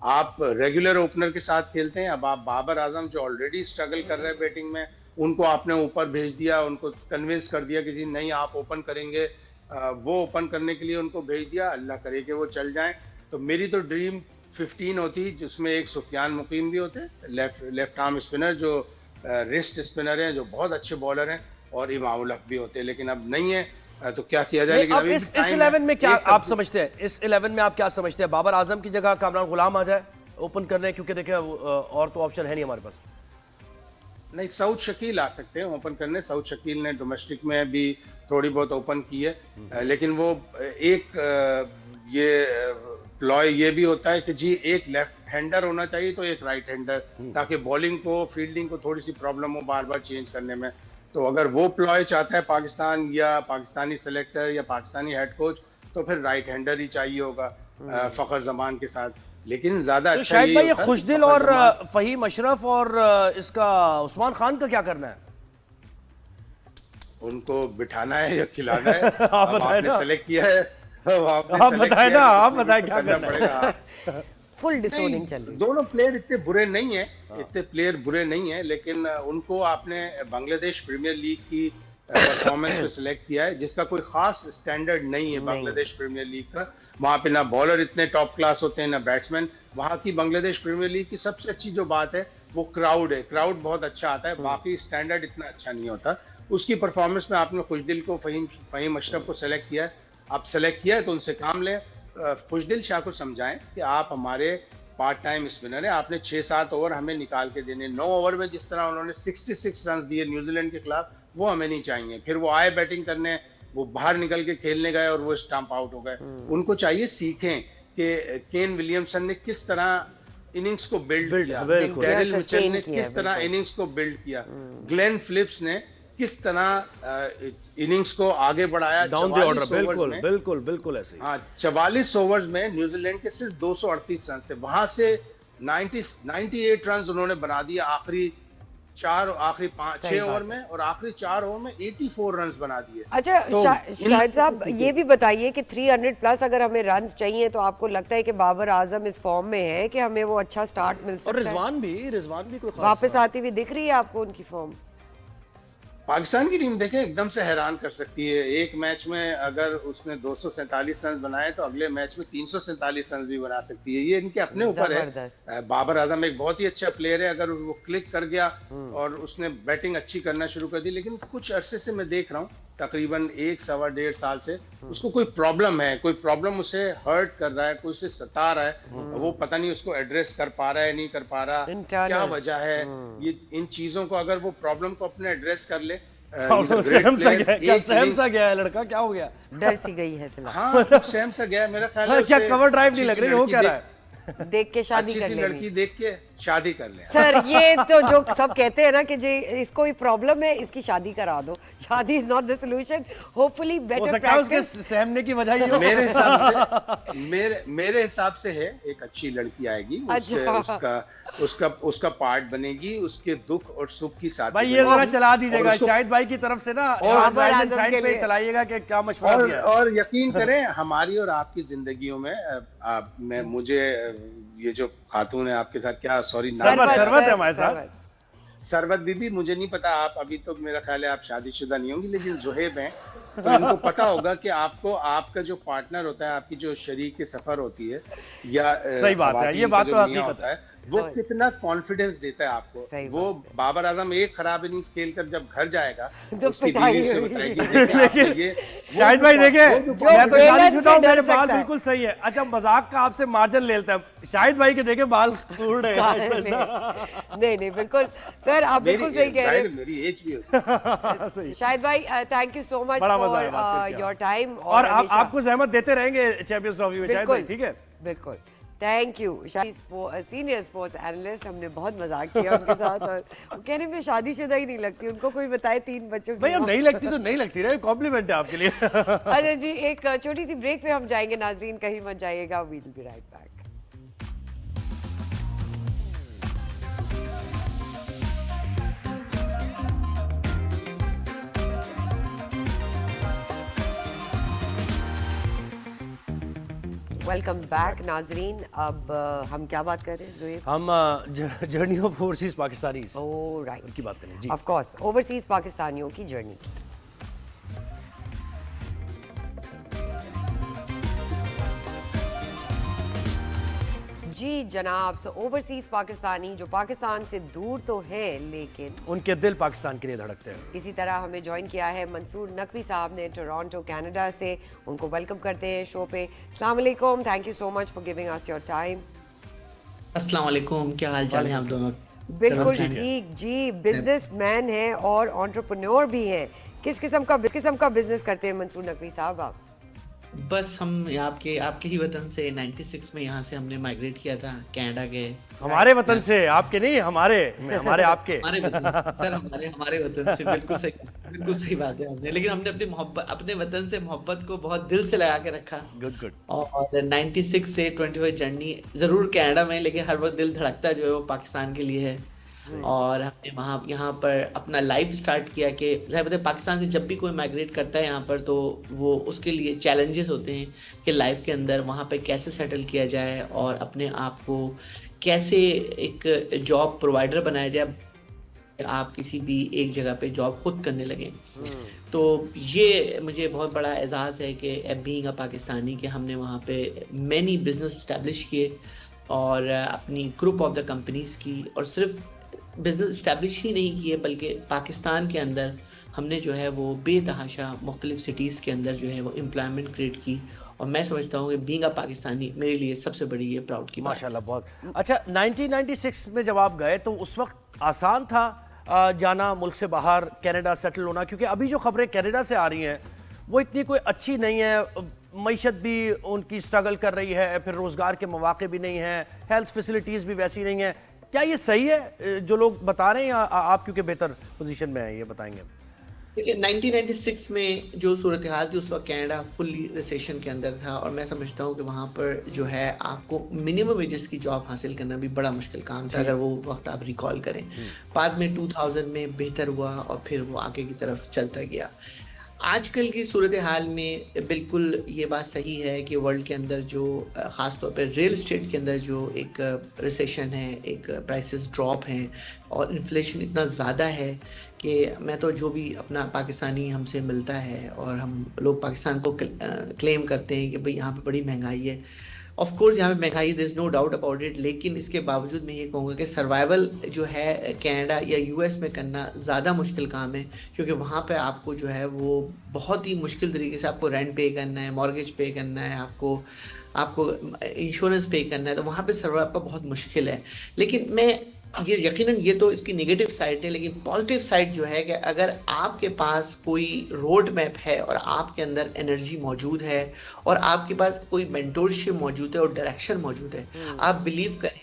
आप रेगुलर ओपनर के साथ खेलते हैं, अब आप बाबर आजम जो ऑलरेडी स्ट्रगल कर रहे हैं बैटिंग में, उनको आपने ऊपर भेज दिया, उनको कन्विंस कर दिया कि जी नहीं आप ओपन करेंगे, वो ओपन करने के लिए उनको भेज दिया, अल्लाह करे कि वो चल जाएं। तो मेरी तो ड्रीम 15 होती जिसमें एक सुफियान मुकीम भी होते, लेफ्ट आर्म स्पिनर जो रिस्ट स्पिनर हैं, जो बहुत अच्छे बॉलर हैं, और इमामुल हक भी होते, लेकिन अब नहीं है तो क्या किया जाए। लेकिन अब अभी इस 11 में क्या आप समझते हैं, इस 11 में आप क्या समझते हैं? बाबर आजम की जगह कामरान गुलाम आ जाए ओपन करने, क्योंकि देखिए और तो ऑप्शन है नहीं हमारे पास। नहीं, सऊद शकील आ सकते हैं ओपन करने। सऊद शकील ने डोमेस्टिक में भी थोड़ी बहुत ओपन की है, लेकिन वो एक ये प्लॉय ये भी होता है कि जी एक लेफ्ट हैंडर होना चाहिए तो एक राइट हैंडर, ताकि बॉलिंग को फील्डिंग को थोड़ी सी प्रॉब्लम हो बार बार चेंज करने में। तो अगर वो प्लॉय चाहता है पाकिस्तान या पाकिस्तानी सेलेक्टर या पाकिस्तानी हेड कोच, तो फिर राइट हैंडर ही चाहिए होगा फखर जमान के साथ। लेकिन ज्यादा तो अच्छा शाहिद भाई ये होता है खुशदिल फखर और जमान। फहीम अशरफ और इसका उस्मान खान का क्या करना है? उनको बिठाना है या खिलाना है? आप बताएं आपने ना। सेलेक्ट किया है, आप बताएं ना, आप बताएं क्या करना करना है। पड़ेगा। फुल डिसोनिंग चल रही है। दोनों प्लेयर इतने बुरे नहीं है, इतने प्लेयर बुरे नहीं है, लेकिन उनको आपने बांग्लादेश प्रीमियर लीग की परफॉर्मेंस में सिलेक्ट किया है, जिसका कोई खास स्टैंडर्ड नहीं है बांग्लादेश प्रीमियर लीग का। वहां पे ना बॉलर इतने टॉप क्लास होते हैं ना बैट्समैन। वहां की बांग्लादेश प्रीमियर लीग की सबसे अच्छी जो बात है वो क्राउड है, क्राउड बहुत अच्छा आता है, बाकी स्टैंडर्ड इतना अच्छा नहीं होता। उसकी परफॉर्मेंस में आपने खुशदिल को, फहीम अशरफ को सेलेक्ट किया है। आप सेलेक्ट किया है तो उनसे काम लें। खुशदिल शाह को समझाएं कि आप हमारे पार्ट टाइम स्पिनर है, आपने 6-7 ओवर हमें निकाल के देने। 9 ओवर में जिस तरह उन्होंने 66 रन दिए न्यूजीलैंड के खिलाफ, वो हमें नहीं चाहिए। फिर वो आए बैटिंग करने, वो बाहर निकल के खेलने गए और वो स्टंप आउट हो गए। उनको चाहिए सीखें कि केन विलियमसन ने किस तरह इनिंग्स को बिल्ड किया, बिल्कुल। डैरिल मिचेल sustain ने किया, किस तरह बिल्कुल। इनिंग्स को बिल्ड किया, ग्लेन फिलिप्स ने किस तरह इनिंग्स को आगे बढ़ाया डाउन द 44 ऑर्डर। overs बिल्कुल में। बिल्कुल बिल्कुल ऐसे ही। हाँ, 44 ओवर्स में न्यूजीलैंड के सिर्फ 238 रन थे, वहां से 98 रन उन्होंने बना दिए आखिरी 5-6 सही ओवर बात में, और आखिरी 4 ओवर में 84 रन बना दिए। अच्छा तो शाहिद साहब ये भी बताइए कि 300 प्लस अगर हमें रन चाहिए तो आपको लगता है कि बाबर आजम इस फॉर्म में है कि हमें वो अच्छा स्टार्ट मिल और सकता है? रिजवान भी कोई खास वापस आती हुई दिख रही है आपको उनकी फॉर्म? पाकिस्तान की टीम देखें एकदम से हैरान कर सकती है। एक मैच में अगर उसने 247 रन बनाए तो अगले मैच में 347 रन भी बना सकती है। ये इनके अपने ऊपर जबरदस्त। है। बाबर आजम एक बहुत ही अच्छा प्लेयर है, अगर वो क्लिक कर गया और उसने बैटिंग अच्छी करना शुरू कर दी। लेकिन कुछ अरसे से मैं देख रहा हूँ, तकरीबन 1-1.5 साल से उसको कोई प्रॉब्लम है, कोई प्रॉब्लम उसे हर्ट कर रहा है, कोई उसे सता रहा है, वो पता नहीं उसको एड्रेस कर पा रहा है नहीं कर पा रहा, Internal। क्या वजह है। ये इन चीजों को अगर वो प्रॉब्लम को अपने एड्रेस कर ले, सहम सा गया, क्या सहम सा गया है लड़का, क्या हो गया? डर सी गई है सलाह। हाँ, कुछ सहम सा गया मेरा ख्याल है। क्या उसे कवर ड्राइव नहीं अच्छी लग सी रही, हो लड़की क्या रहा है? देख के शादी अच्छी कर सी लेनी। लड़की देख के शादी कर ले। सर ये तो जो सब कहते हैं ना कि जी इसको ही प्रॉब्लम है, इसकी शादी करा दो। शादी is not the solution, hopefully हो बेटर सकता है उसके प्रैक्टिस। सहमने की वजह ये हो। मेरे हिसाब से है एक अच्छी लड़की आएगी, अच्छा। उसका पार्ट बनेगी, उसके दुख और सुख की साथ भाई ये जरा चला दीजिएगा उसको- शाहिद भाई की तरफ से ना, बाबर आजम साइड के पे लिए। चलाइएगा कि क्या मशवरा दिया है। और यकीन करें हमारी और आपकी जिंदगियों में मुझे ये जो खातून है आपके साथ, क्या सॉरी सरवत है हमारे साथ। सरवत बीबी, मुझे नहीं पता, आप अभी तो मेरा ख्याल है आप शादीशुदा नहीं होंगी, लेकिन जुहेब हैं तो इनको पता होगा कि आपको आपका जो पार्टनर होता है, आपकी जो शरीक सफर होती है या सही बात है, ये ख्वातीन का बात जो तो मियां हकीकत होता है, वो कितना कॉन्फिडेंस देता है आपको। वो बाबर आजम एक खराब इनिंग्स खेल कर जब घर जाएगा तो उसकी बीवी से बताएगी ये शाहिद भाई देखे, मैं तो शादीशुदा हूं, मेरे बाल बिल्कुल सही है। अच्छा, मजाक का आपसे मार्जिन ले लेता है, शाहिद भाई के देखे बाल उड़ रहे हैं। नहीं बिल्कुल सर, आप बिल्कुल सही कह रहे हैं, मेरी एज भी होती। शाहिद भाई thank you so much for your time, और आपको जहमत देते रहेंगे चैंपियंस ट्रॉफी में शाहिद भाई, ठीक है? बिल्कुल, thank you. Senior sports analyst, हमने बहुत मजाक किया उनके साथ, और कहने में शादीशुदा ही नहीं लगती, उनको कोई बताए 3 बच्चों की। भाई अब नहीं लगती तो नहीं लगती रहे, कॉम्प्लीमेंट है आपके लिए। अच्छा जी, एक छोटी सी ब्रेक पे हम जाएंगे नाजरीन, कहीं मत जाइएगा, we will be right back. Welcome back नाजरीन। अब हम क्या बात कर रहे हैं ज़ुहैब? हम journey of overseas Pakistanis right की बात करें जी। ऑफ कोर्स, ओवरसीज पाकिस्तानियों की जर्नी की। जी जनाब, सो ओवरसीज पाकिस्तानी जो पाकिस्तान से दूर तो है लेकिन उनके दिल पाकिस्तान के लिए धड़कते हैं। इसी तरह हमें ज्वाइन किया है मंसूर नकवी साहब ने टोरंटो कनाडा से, उनको वेलकम करते हैं शो पे। अस्सलाम वालेकुम, thank you so much for giving us your time. अस्सलाम वालेकुम, क्या हाल चाल है आप दोनों? बिल्कुल ठीक जी, बिजनेसमैन हैं और एंटरप्रेन्योर भी हैं। किस किस्म का बिजनेस करते हैं मंसूर नकवी साहब आप? बस हम आपके ही वतन से 96 में यहाँ से हमने माइग्रेट किया था, कनाडा गए। हमारे वतन से, आपके नहीं, हमारे आपके हमारे वतन सर, हमारे वतन से, बिल्कुल सही बात है हमने, लेकिन हमने अपने वतन से मोहब्बत को बहुत दिल से लगा के रखा। गुड। और 96 से 25 जर्नी जरूर कनाडा में, लेकिन हर वक्त दिल धड़कता जो है वो पाकिस्तान के लिए है। और हमने यहाँ पर अपना लाइफ स्टार्ट किया कि पाकिस्तान से जब भी कोई माइग्रेट करता है यहाँ पर, तो वो उसके लिए चैलेंजेस होते हैं कि लाइफ के अंदर वहाँ पे कैसे सेटल किया जाए और अपने आप को कैसे एक जॉब प्रोवाइडर बनाया जाए, आप किसी भी एक जगह पे जॉब खुद करने लगे। तो ये मुझे बहुत बड़ा एजाज़ है कि बीइंग अ पाकिस्तानी कि हमने वहाँ पे मैनी बिजनेस इस्टेब्लिश किए और अपनी ग्रुप ऑफ द कंपनीज की, और सिर्फ बिजनेस इस्टेब्लिश ही नहीं किए बल्कि पाकिस्तान के अंदर हमने जो है वो बेतहाशा मुख्तलिफ सिटीज़ के अंदर जो है वो एम्प्लॉयमेंट क्रिएट की। और मैं समझता हूँ कि बीइंग अ पाकिस्तानी मेरे लिए सबसे बड़ी ये प्राउड की बात। माशाल्लाह, बहुत अच्छा। 1996 में जब आप गए तो उस वक्त आसान था जाना मुल्क से बाहर, कनाडा सेटल होना? क्योंकि अभी जो खबरें कनाडा से आ रही हैं वो इतनी कोई अच्छी नहीं है, मईशत भी उनकी स्ट्रगल कर रही है, फिर रोज़गार के मौके भी नहीं हैं, हेल्थ फैसिलिटीज़ भी वैसी नहीं है। क्या ये सही है जो लोग बता रहे हैं, या आप क्योंकि बेहतर पोजीशन में हैं ये बताएंगे? देखिए 1996 में जो सूरत हाल थी उस वक्त कनाडा फुल्ली रिसेशन के अंदर था, और मैं समझता हूँ कि वहाँ पर जो है आपको मिनिमम वेजेस की जॉब हासिल करना भी बड़ा मुश्किल काम था, अगर वो वक्त आप रिकॉल करें। बाद में 2000 में बेहतर हुआ और फिर वो आगे की तरफ चलता गया। आजकल की सूरत हाल में बिल्कुल ये बात सही है कि वर्ल्ड के अंदर जो ख़ास तौर पर रियल एस्टेट के अंदर जो एक रिसेशन है, एक प्राइसेस ड्रॉप हैं और इन्फ्लेशन इतना ज़्यादा है कि मैं तो जो भी अपना पाकिस्तानी हमसे मिलता है और हम लोग पाकिस्तान को क्लेम करते हैं कि भाई यहाँ पे बड़ी महंगाई है। ऑफ कोर्स यहाँ पे महंगाई, there is no doubt about it, लेकिन इसके बावजूद मैं ये कहूँगा कि सर्वाइवल जो है कनाडा या यूएस में करना ज़्यादा मुश्किल काम है, क्योंकि वहाँ पे आपको जो है वो बहुत ही मुश्किल तरीके से आपको रेंट पे करना है, मॉर्गेज पे करना है, आपको इंश्योरेंस पे करना है, तो वहाँ पे सर्वाइव आपका बहुत मुश्किल है। लेकिन मैं ये यकीनन ये तो इसकी नेगेटिव साइड है, लेकिन पॉजिटिव साइड जो है कि अगर आपके पास कोई रोड मैप है और आपके अंदर एनर्जी मौजूद है और आपके पास कोई मेंटोरशिप मौजूद है और डायरेक्शन मौजूद है, आप बिलीव करें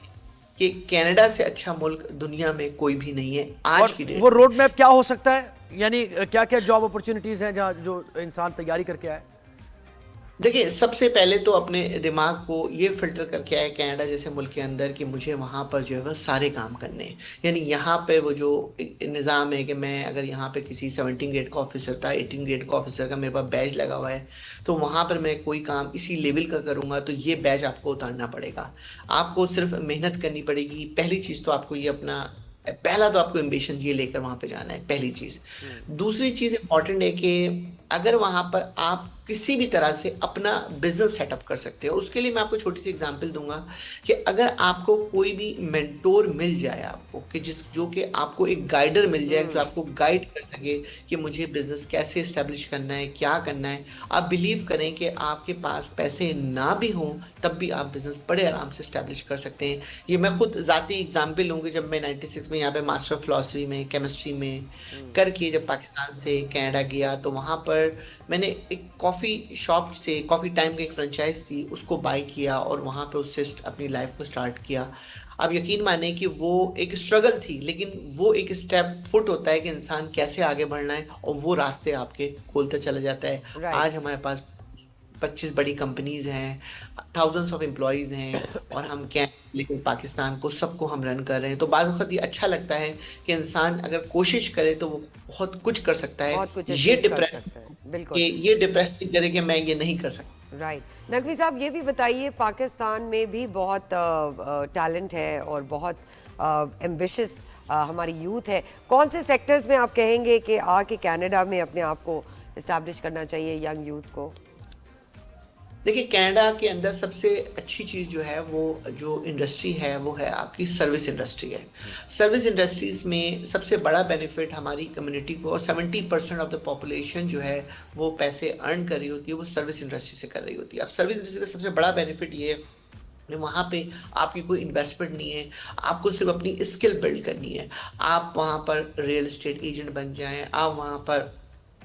कि कनाडा से अच्छा मुल्क दुनिया में कोई भी नहीं है आज की डेट। वो रोड मैप क्या हो सकता है, यानी क्या क्या जॉब अपॉर्चुनिटीज हैं जहाँ जो इंसान तैयारी करके आए? देखिए सबसे पहले तो अपने दिमाग को ये फिल्टर करके आए कनाडा जैसे मुल्क के अंदर कि मुझे वहाँ पर जो है वह सारे काम करने हैं। यानी यहाँ पे वो जो निज़ाम है कि मैं अगर यहाँ पे किसी 17 ग्रेड का ऑफिसर था, 18 ग्रेड का ऑफिसर का मेरे पास बैच लगा हुआ है, तो वहाँ पर मैं कोई काम इसी लेवल का करूँगा तो ये बैच आपको उतारना पड़ेगा। आपको सिर्फ मेहनत करनी पड़ेगी। पहली चीज़ तो आपको ये पहला तो आपको एम्बिशन ये लेकर वहाँ पे जाना है, पहली चीज़। दूसरी चीज़ इम्पॉर्टेंट है कि अगर वहां पर आप किसी भी तरह से अपना बिजनेस सेटअप कर सकते हैं। और उसके लिए मैं आपको छोटी सी एग्जांपल दूंगा कि अगर आपको कोई भी मेंटोर मिल जाए आपको, कि जो कि आपको एक गाइडर मिल जाए जो आपको गाइड कर सके कि मुझे बिजनेस कैसे एस्टेब्लिश करना है, क्या करना है, आप बिलीव करें कि आपके पास पैसे ना भी हों तब भी आप बिजनेस बड़े आराम से एस्टेब्लिश कर सकते हैं। ये मैं खुद जाती एग्जांपल लूंगी, जब मैं 96 में यहाँ पे मास्टर ऑफ फिलॉसफी में केमिस्ट्री में करके जब पाकिस्तान से कनाडा गया, तो वहाँ पर मैंने एक कॉफ़ी शॉप से, कॉफ़ी टाइम की एक फ्रेंचाइज थी, उसको बाय किया और वहाँ पे उससे अपनी लाइफ को स्टार्ट किया। आप यकीन माने कि वो एक स्ट्रगल थी, लेकिन वो एक स्टेप फुट होता है कि इंसान कैसे आगे बढ़ना है, और वो रास्ते आपके खोलते चला जाता है। Right. आज हमारे पास 25 बड़ी कंपनीज हैं, थाउजेंड्स ऑफ एम्प्लॉयज हैं, और हम क्या, लेकिन पाकिस्तान को सबको हम रन कर रहे हैं। तो बाद वक्त ये अच्छा लगता है कि इंसान अगर कोशिश करे तो वो बहुत कुछ कर सकता है। बहुत कुछ ये achieve कर डिप्रेस सकता है, बिल्कुल। ये डिप्रेस करे कि मैं ये नहीं कर सकता। राइट नकवी साहब, ये भी बताइए, पाकिस्तान में भी बहुत टैलेंट है और बहुत एम्बिशियस हमारी यूथ है। कौन से सेक्टर्स में आप कहेंगे कि आके कनाडा में अपने आप को इस्टेब्लिश करना चाहिए यंग यूथ को? देखिए, कनाडा के अंदर सबसे अच्छी चीज़ जो है, वो जो इंडस्ट्री है वो है आपकी सर्विस इंडस्ट्री है। सर्विस इंडस्ट्रीज में सबसे बड़ा बेनिफिट हमारी कम्युनिटी को, और 70% ऑफ द पॉपुलेशन जो है वो पैसे अर्न कर रही होती है, वो सर्विस इंडस्ट्री से कर रही होती है। अब सर्विस इंडस्ट्री का सबसे बड़ा बेनिफिट ये है, वहाँ पे आपकी कोई इन्वेस्टमेंट नहीं है, आपको सिर्फ अपनी स्किल बिल्ड करनी है। आप वहाँ पर रियल एस्टेट एजेंट बन जाएं, आप वहाँ पर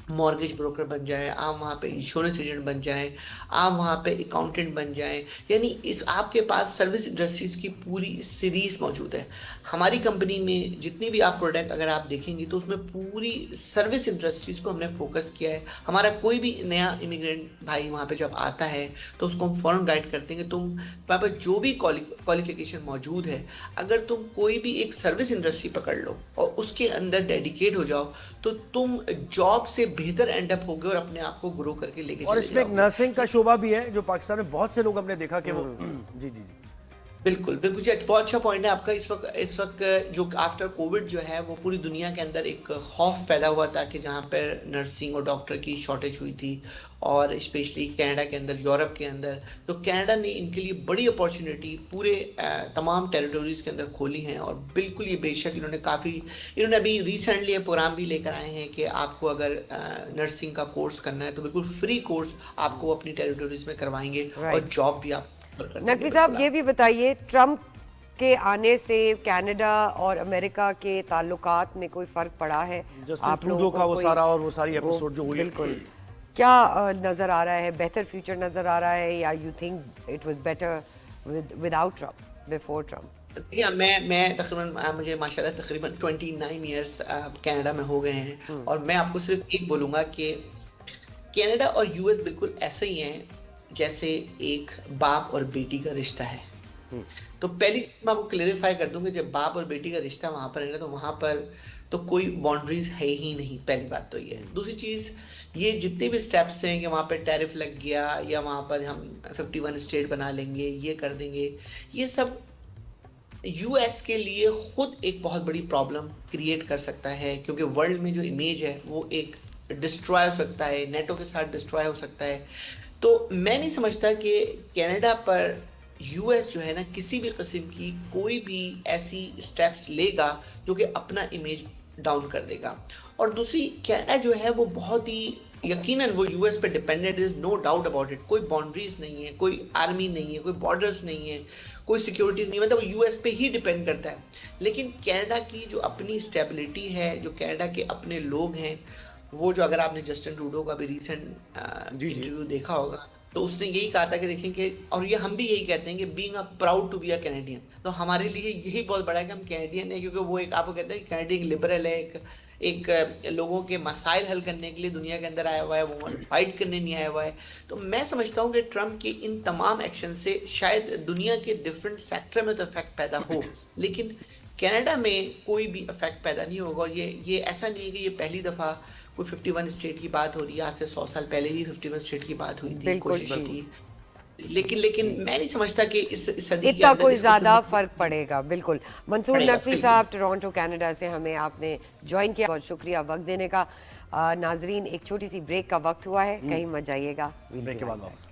मॉर्गेज ब्रोकर बन जाएं, आप वहाँ पे इंश्योरेंस एजेंट बन जाएं, आप वहाँ पे अकाउंटेंट बन जाएं, यानी इस आपके पास सर्विस इंडस्ट्रीज की पूरी सीरीज मौजूद है। हमारी कंपनी में जितनी भी आप प्रोडक्ट अगर आप देखेंगे तो उसमें पूरी सर्विस इंडस्ट्रीज को हमने फोकस किया है। हमारा कोई भी नया इमिग्रेंट भाई वहाँ पे जब आता है तो उसको हम फ़ौरन गाइड करते हैं कि तुम वहाँ पर जो भी क्वालिफिकेशन मौजूद है, अगर तुम कोई भी एक सर्विस इंडस्ट्री पकड़ लो और उसके अंदर डेडिकेट हो जाओ, तो तुम जॉब से बेहतर एंड अप होगे और अपने आप को ग्रो करके लेके और इसमें एक नर्सिंग का शोबा भी है, जो पाकिस्तान में बहुत से लोग हमने देखा कि वो जी जी जी बिल्कुल बिल्कुल जी, बहुत अच्छा पॉइंट है आपका। इस वक्त जो आफ्टर कोविड जो है, वो पूरी दुनिया के अंदर एक खौफ पैदा हुआ था कि जहाँ पर नर्सिंग और डॉक्टर की शॉर्टेज हुई थी, और स्पेशली कनाडा के अंदर, यूरोप के अंदर। तो कनाडा ने इनके लिए बड़ी अपॉर्चुनिटी पूरे तमाम टेरिटोरीज के अंदर खोली हैं, और बिल्कुल ये बेशक इन्होंने अभी रिसेंटली प्रोग्राम भी लेकर आए हैं कि आपको अगर नर्सिंग का कोर्स करना है तो बिल्कुल फ्री कोर्स आपको अपनी टेरिटोरीज में करवाएंगे, और जॉब भी आप नकवी साहब, ये भी बताइए, ट्रम्प के आने से कनाडा और अमेरिका के ताल्लुकात में कोई फर्क पड़ा है आप लोगों को? वो सारा और वो सारी एपिसोड जो हुई, बिल्कुल, क्या नजर आ रहा है? बेहतर फ्यूचर नजर आ रहा है, या you think it was better without Trump, before Trump? या मैं तकरीबन, मुझे माशाल्लाह तकरीबन 29 इयर्स कनाडा में हो गए हैं, और मैं आपको सिर्फ एक बोलूँगा कि कनाडा और यूएस बिल्कुल ऐसे ही हैं जैसे एक बाप और बेटी का रिश्ता है। तो पहली चीज मैं आपको क्लेरिफाई कर दूं कि जब बाप और बेटी का रिश्ता वहाँ पर है ना, तो वहाँ पर तो कोई बाउंड्रीज है ही नहीं। पहली बात तो ये है। दूसरी चीज़, ये जितने भी स्टेप्स हैं कि वहाँ पर टैरिफ लग गया, या वहाँ पर हम 51 स्टेट बना लेंगे, ये कर देंगे, ये सब यूएस के लिए खुद एक बहुत बड़ी प्रॉब्लम क्रिएट कर सकता है, क्योंकि वर्ल्ड में जो इमेज है वो एक डिस्ट्रॉय हो सकता है, नेटो के साथ डिस्ट्रॉय हो सकता है। तो मैं नहीं समझता कि कनाडा पर यूएस जो है ना, किसी भी किस्म की कोई भी ऐसी स्टेप्स लेगा जो कि अपना इमेज डाउन कर देगा। और दूसरी, कनाडा जो है वो बहुत ही यकीनन वो यूएस पे dependent, is no doubt about it. कोई बाउंड्रीज नहीं है, कोई आर्मी नहीं है, कोई बॉर्डर्स नहीं है, कोई सिक्योरिटीज नहीं है, मतलब वो यूएस पे ही डिपेंड करता है। लेकिन कनाडा की जो अपनी स्टेबिलिटी है, जो कनाडा के अपने लोग हैं, वो जो, अगर आपने जस्टिन ट्रूडो का भी रिसेंट इंटरव्यू देखा होगा, तो उसने यही कहा था कि देखें, और ये हम भी यही कहते हैं कि being a proud to be a Canadian, तो हमारे लिए यही बहुत बड़ा है कि हम कैनेडियन है, क्योंकि वो एक, आपको कहते हैं कैनेडियन लिबरल है, एक लोगों के मसाइल हल करने के लिए दुनिया के अंदर आया हुआ है, वो फाइट करने नहीं आया हुआ है। तो मैं समझता हूँ कि ट्रम्प के इन तमाम एक्शन से शायद दुनिया के डिफरेंट सेक्टर में तो इफेक्ट पैदा हो, लेकिन कनाडा में कोई भी इफेक्ट पैदा नहीं होगा। और ये ऐसा नहीं है कि ये पहली दफ़ा कोई 51 स्टेट की बात हो रही है। आज से 100 साल पहले भी 51 स्टेट की बात हुई थी, कोशिश थी, लेकिन मैं नहीं समझता कि इस सदी इतना कोई ज्यादा फर्क पड़ेगा। बिल्कुल। मंसूर नकवी साहब, टोरंटो कनाडा से हमें आपने ज्वाइन किया, बहुत शुक्रिया वक्त देने का। नाजरीन, एक छोटी सी ब्रेक का वक्त हुआ है, कहीं मत जाइएगा, ब्रेक के बाद वापस।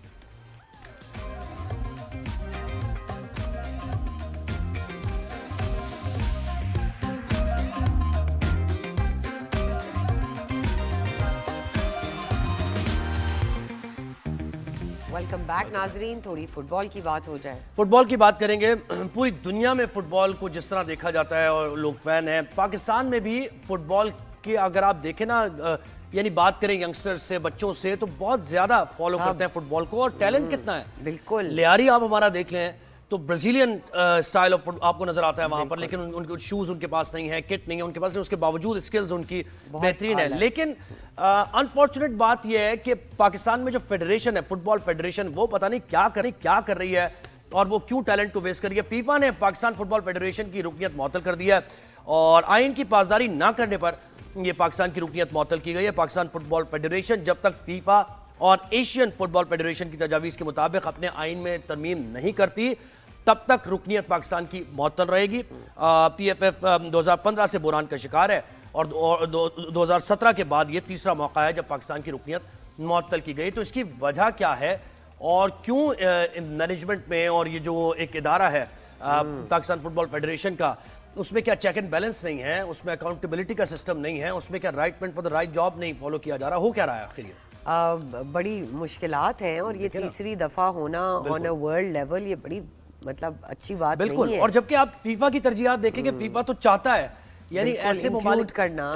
वेलकम बैक नाजरीन। थोड़ी फुटबॉल की बात हो जाए। फुटबॉल की बात करेंगे। पूरी दुनिया में फुटबॉल को जिस तरह देखा जाता है और लोग फैन हैं, पाकिस्तान में भी फुटबॉल के अगर आप देखें ना, यानी बात करें यंगस्टर्स से, बच्चों से, तो बहुत ज्यादा फॉलो करते हैं फुटबॉल को। और टैलेंट कितना है, बिल्कुल। लियारी आप हमारा देख लें तो ब्राजीलियन स्टाइल ऑफ आपको नजर आता है वहां पर, लेकिन उनके शूज उनके पास नहीं है, किट नहीं है उनके पास, उसके बावजूद स्किल्स उनकी बेहतरीन है। लेकिन अनफॉर्चुनेट बात यह है कि पाकिस्तान में जो फेडरेशन है, फुटबॉल फेडरेशन, वो पता नहीं क्या कर रही है और वो क्यों टैलेंट को वेस्ट कर रही है। फीफा ने पाकिस्तान फुटबॉल फेडरेशन की रुकनियत मुअत्तल कर दी है और आइन की पासदारी ना करने पर यह पाकिस्तान की रुकनियत मुअत्तल की गई है। पाकिस्तान फुटबॉल फेडरेशन जब तक फीफा और एशियन फुटबॉल फेडरेशन की तजावीज़ के मुताबिक अपने आइन में तरमीम नहीं करती, तब तक रुकनियत पाकिस्तान की मुअत्तल रहेगी। PFF 2015 से बुरान का शिकार है और 2017 के बाद ये तीसरा मौका है जब पाकिस्तान की रुकनियत मुअत्तल की गई। तो इसकी वजह क्या है और क्यों मैनेजमेंट में और ये जो एक इदारा है पाकिस्तान फुटबॉल फेडरेशन का, उसमें क्या चेक एंड बैलेंस नहीं है, उसमें अकाउंटेबिलिटी का सिस्टम नहीं है, उसमें क्या right man for the right job नहीं फॉलो किया जा रहा, हो क्या रहा है आखिर ये? बड़ी मुश्किलात हैं और ये तीसरी दफा होना ऑन अ वर्ल्ड लेवल, ये बड़ी मतलब अच्छी बात नहीं है। और जबकि आप फीफा की तरजीहात देखेंगे, फीफा तो चाहता है यानी ऐसे मुमालिक करना,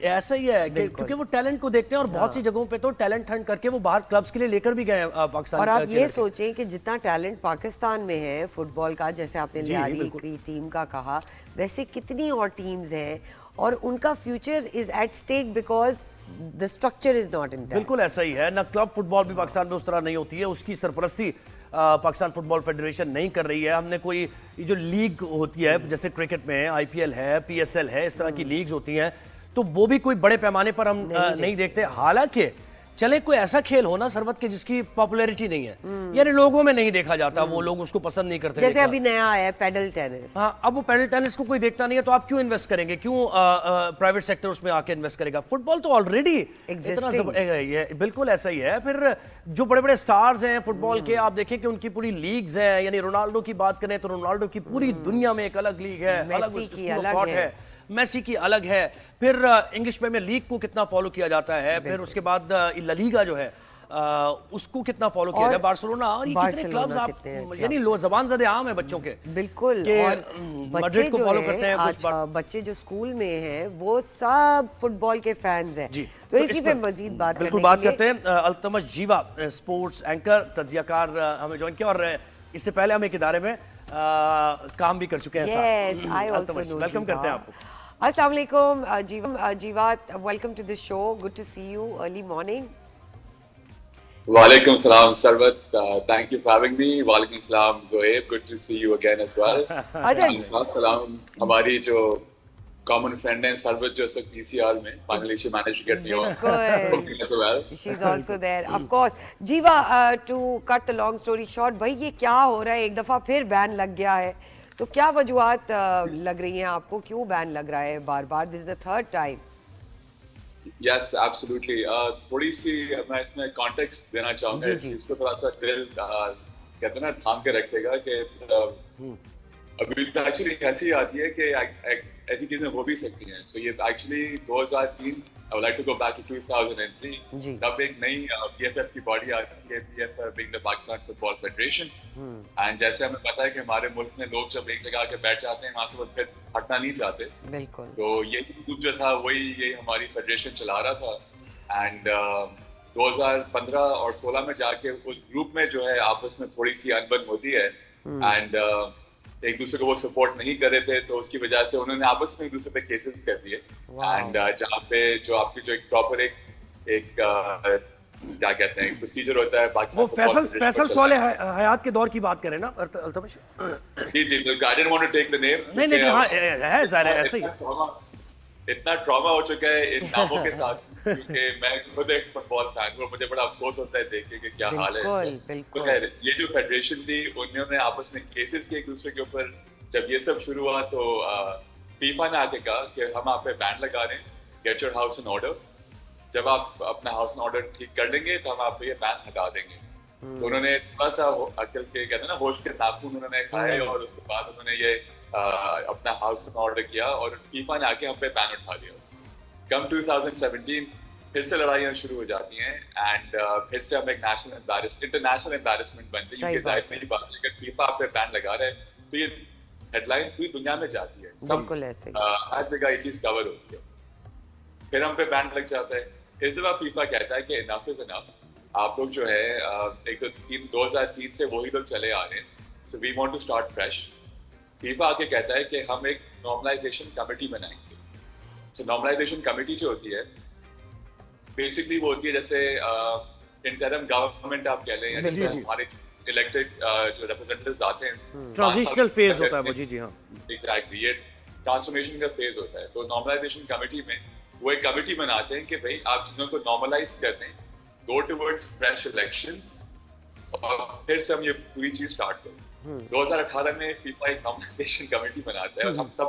ऐसा ही है क्योंकि वो टैलेंट को देखते हैं और बहुत सी जगहों पे तो टैलेंट हंट करके वो बाहर क्लब्स के लिए लेकर भी गए पाकिस्तान। और आप ये सोचें कि जितना टैलेंट पाकिस्तान में है फुटबॉल का, जैसे आपने लियारी की टीम का कहा, वैसे कितनी और टीम्स हैं और उनका future is at stake because the structure is not in. बिल्कुल ऐसा ही है ना, क्लब फुटबॉल भी पाकिस्तान में उस तरह नहीं होती है, उसकी सरपरस्ती पाकिस्तान फुटबॉल फेडरेशन नहीं कर रही है। हमने कोई ये जो लीग होती है जैसे क्रिकेट में IPL है, PSL है, इस तरह की लीग्स होती हैं, तो वो भी कोई बड़े पैमाने पर हम नहीं देखते। हालांकि चले कोई ऐसा खेल हो ना सरबत के जिसकी पॉपुलैरिटी नहीं है, यानी लोगों में नहीं देखा जाता, वो लोग उसको पसंद नहीं करते। जैसे अभी नया आया है पैडल टेनिस। हाँ, अब वो पैडल टेनिस को कोई देखता नहीं है, तो आप क्यों इन्वेस्ट करेंगे, क्यों प्राइवेट सेक्टर उसमें आके इन्वेस्ट करेगा? फुटबॉल तो ऑलरेडी इतना बिल्कुल ऐसा ही है। फिर जो बड़े बड़े स्टार्स हैं फुटबॉल के, आप देखें कि उनकी पूरी लीग्स हैं, यानी रोनाल्डो की बात करें तो रोनाल्डो की पूरी दुनिया में एक अलग लीग है, अलग है, मेसी की अलग है। फिर इंग्लिश प्रीमियर लीग को कितना फॉलो किया जाता है, फिर उसके बाद ला लीगा जो है उसको कितना फॉलो किया जाए, बार्सिलोना और ये कितने क्लब्स आप यानी लो जबान ज़दे आम है बच्चों के। बिल्कुल। और बच्चे जो फॉलो करते हैं, आज बच्चे जो स्कूल में हैं वो सब फुटबॉल के फैंस हैं। तो इसी पे मजीद बात करते हैं। अल्तमश जीवा स्पोर्ट्स एंकर, तज्जियाकार हमें ज्वाइन किया और इससे पहले हम एक इदारे में काम भी कर चुके हैं। वेलकम करते हैं आपको। अस्सलाम वालेकुम Jeeva, welcome to the show, good to see you early morning. वालेकुम सलाम Sarwat, thank you for having me. वालेकुम सलाम Zoeb, good to see you again as well. अच्छा, सलाम हमारी जो कॉमन फ्रेंड है सरवत जो सब PCR में बांग्लादेशी मैनेज करती हो, she is also there of course. Jeeva, to cut the long story short, भाई ये क्या हो रहा है, एक दफा फिर बैन लग गया है, तो क्या वजूहात लग रही हैं आपको, क्यों बैन लग रहा है बार बार? This is the third time. Yes absolutely. थोड़ी सी मैं इसमें कॉन्टेक्स्ट देना चाहूंगा, इसको थोड़ा सा दिल कहते हैं ना थाम के रखेगा कि अभी तो एक्चुअली ऐसी आती है कि ऐसी चीजें हो भी सकती हैं। सो ये actually 2003, I would like to go back to 2003, तब एक नई PFF की बॉडी आती है, PFF being the Pakistan Football Federation, and जैसे हमें पता है कि हमारे मुल्क में लोग जब एक जगह आके बैठ जाते हैं वहाँ से वो फिर हटना नहीं चाहते। बिल्कुल। तो ये ग्रुप जो था वही हमारी फेडरेशन चला रहा था, एंड 2015 और 16 में जाके उस ग्रुप में जो है आपस में थोड़ी सी अनबन होती है, एंड एक दूसरे को वो सपोर्ट नहीं कर रहे थे, तो उसकी वजह से उन्होंने आपस में एक दूसरे पे केसेस कर दिए। एंड जहाँ पे जो आपकी जो एक प्रॉपर एक क्या कहते हैं प्रोसीजर होता है पाकिस्तान, वो फैसल सवाल हयात के दौर की बात करें ना अल्तमश? जी जी, I didn't want to take the name. नहीं हाँ है ज़ाहिर है ऐसा ही। इतना ट्रॉमा हो चुका है इन नामों के साथ, क्योंकि मैं खुद एक फुटबॉल फैन हूँ, मुझे बड़ा अफसोस होता है देख के कि क्या हाल है। बिल्कुल। ये जो फेडरेशन थी उन्होंने आपस में केसेस किए एक दूसरे के ऊपर। जब ये सब शुरू हुआ तो फीफा ने आके कहा कि हम आप पे बैन लगा रहे हैं, get your house in order. जब आप अपना हाउस ऑर्डर ठीक कर लेंगे तो हम आपको ये बैन हटा देंगे। तो उन्होंने थोड़ा सा अकल के कहते हैं ना होश के नाखून उन्होंने खाए और उसके बाद उन्होंने ये अपना हाउस ऑर्डर किया और फीफा ने आके हम पे बैन उठा दिया। कम 2017 फिर से लड़ाइयाँ शुरू हो जाती हैं एंड फिर से हम एक इंटरनेशनल एम्बैरेसमेंट बनते हैं क्योंकि जाहिर नहीं बात है अगर फीफा आप पे बैन लगा रहे हैं तो ये हेडलाइन पूरी दुनिया में जाती है, सब हर जगह ये चीज कवर होती है, फिर हम पे बैन लग जाता है। इस दफा फीफा कहता है कि इनफ इज इनफ, आप लोग जो है एक 2003 से वही लोग चले आ रहे हैं, so we want to start fresh. FIFA आके कहता है कि हम एक नॉर्मलाइजेशन कमेटी बनाएंगे। सो नॉर्मलाइजेशन कमेटी जो होती है बेसिकली वो होती है जैसे इंटरम गवर्नमेंट आप कह लें, जैसे हमारे इलेक्टेड जो रिप्रेजेंटेटिव्स आते हैं ट्रांजिशनल फेज होता है वो, जी हाँ एग्जैक्टली, ये ट्रांसफॉर्मेशन का फेज होता है। तो नॉर्मलाइजेशन कमेटी में वो एक कमेटी बनाते हैं कि भाई आप चीजों को नॉर्मलाइज करते हैं, गो टुवर्ड्स फ्रेश इलेक्शंस और फिर से हम ये पूरी चीज स्टार्ट करें। 2018 में फीफा एक नॉर्मलाइजेशन कमेटी बनाता है और हम सब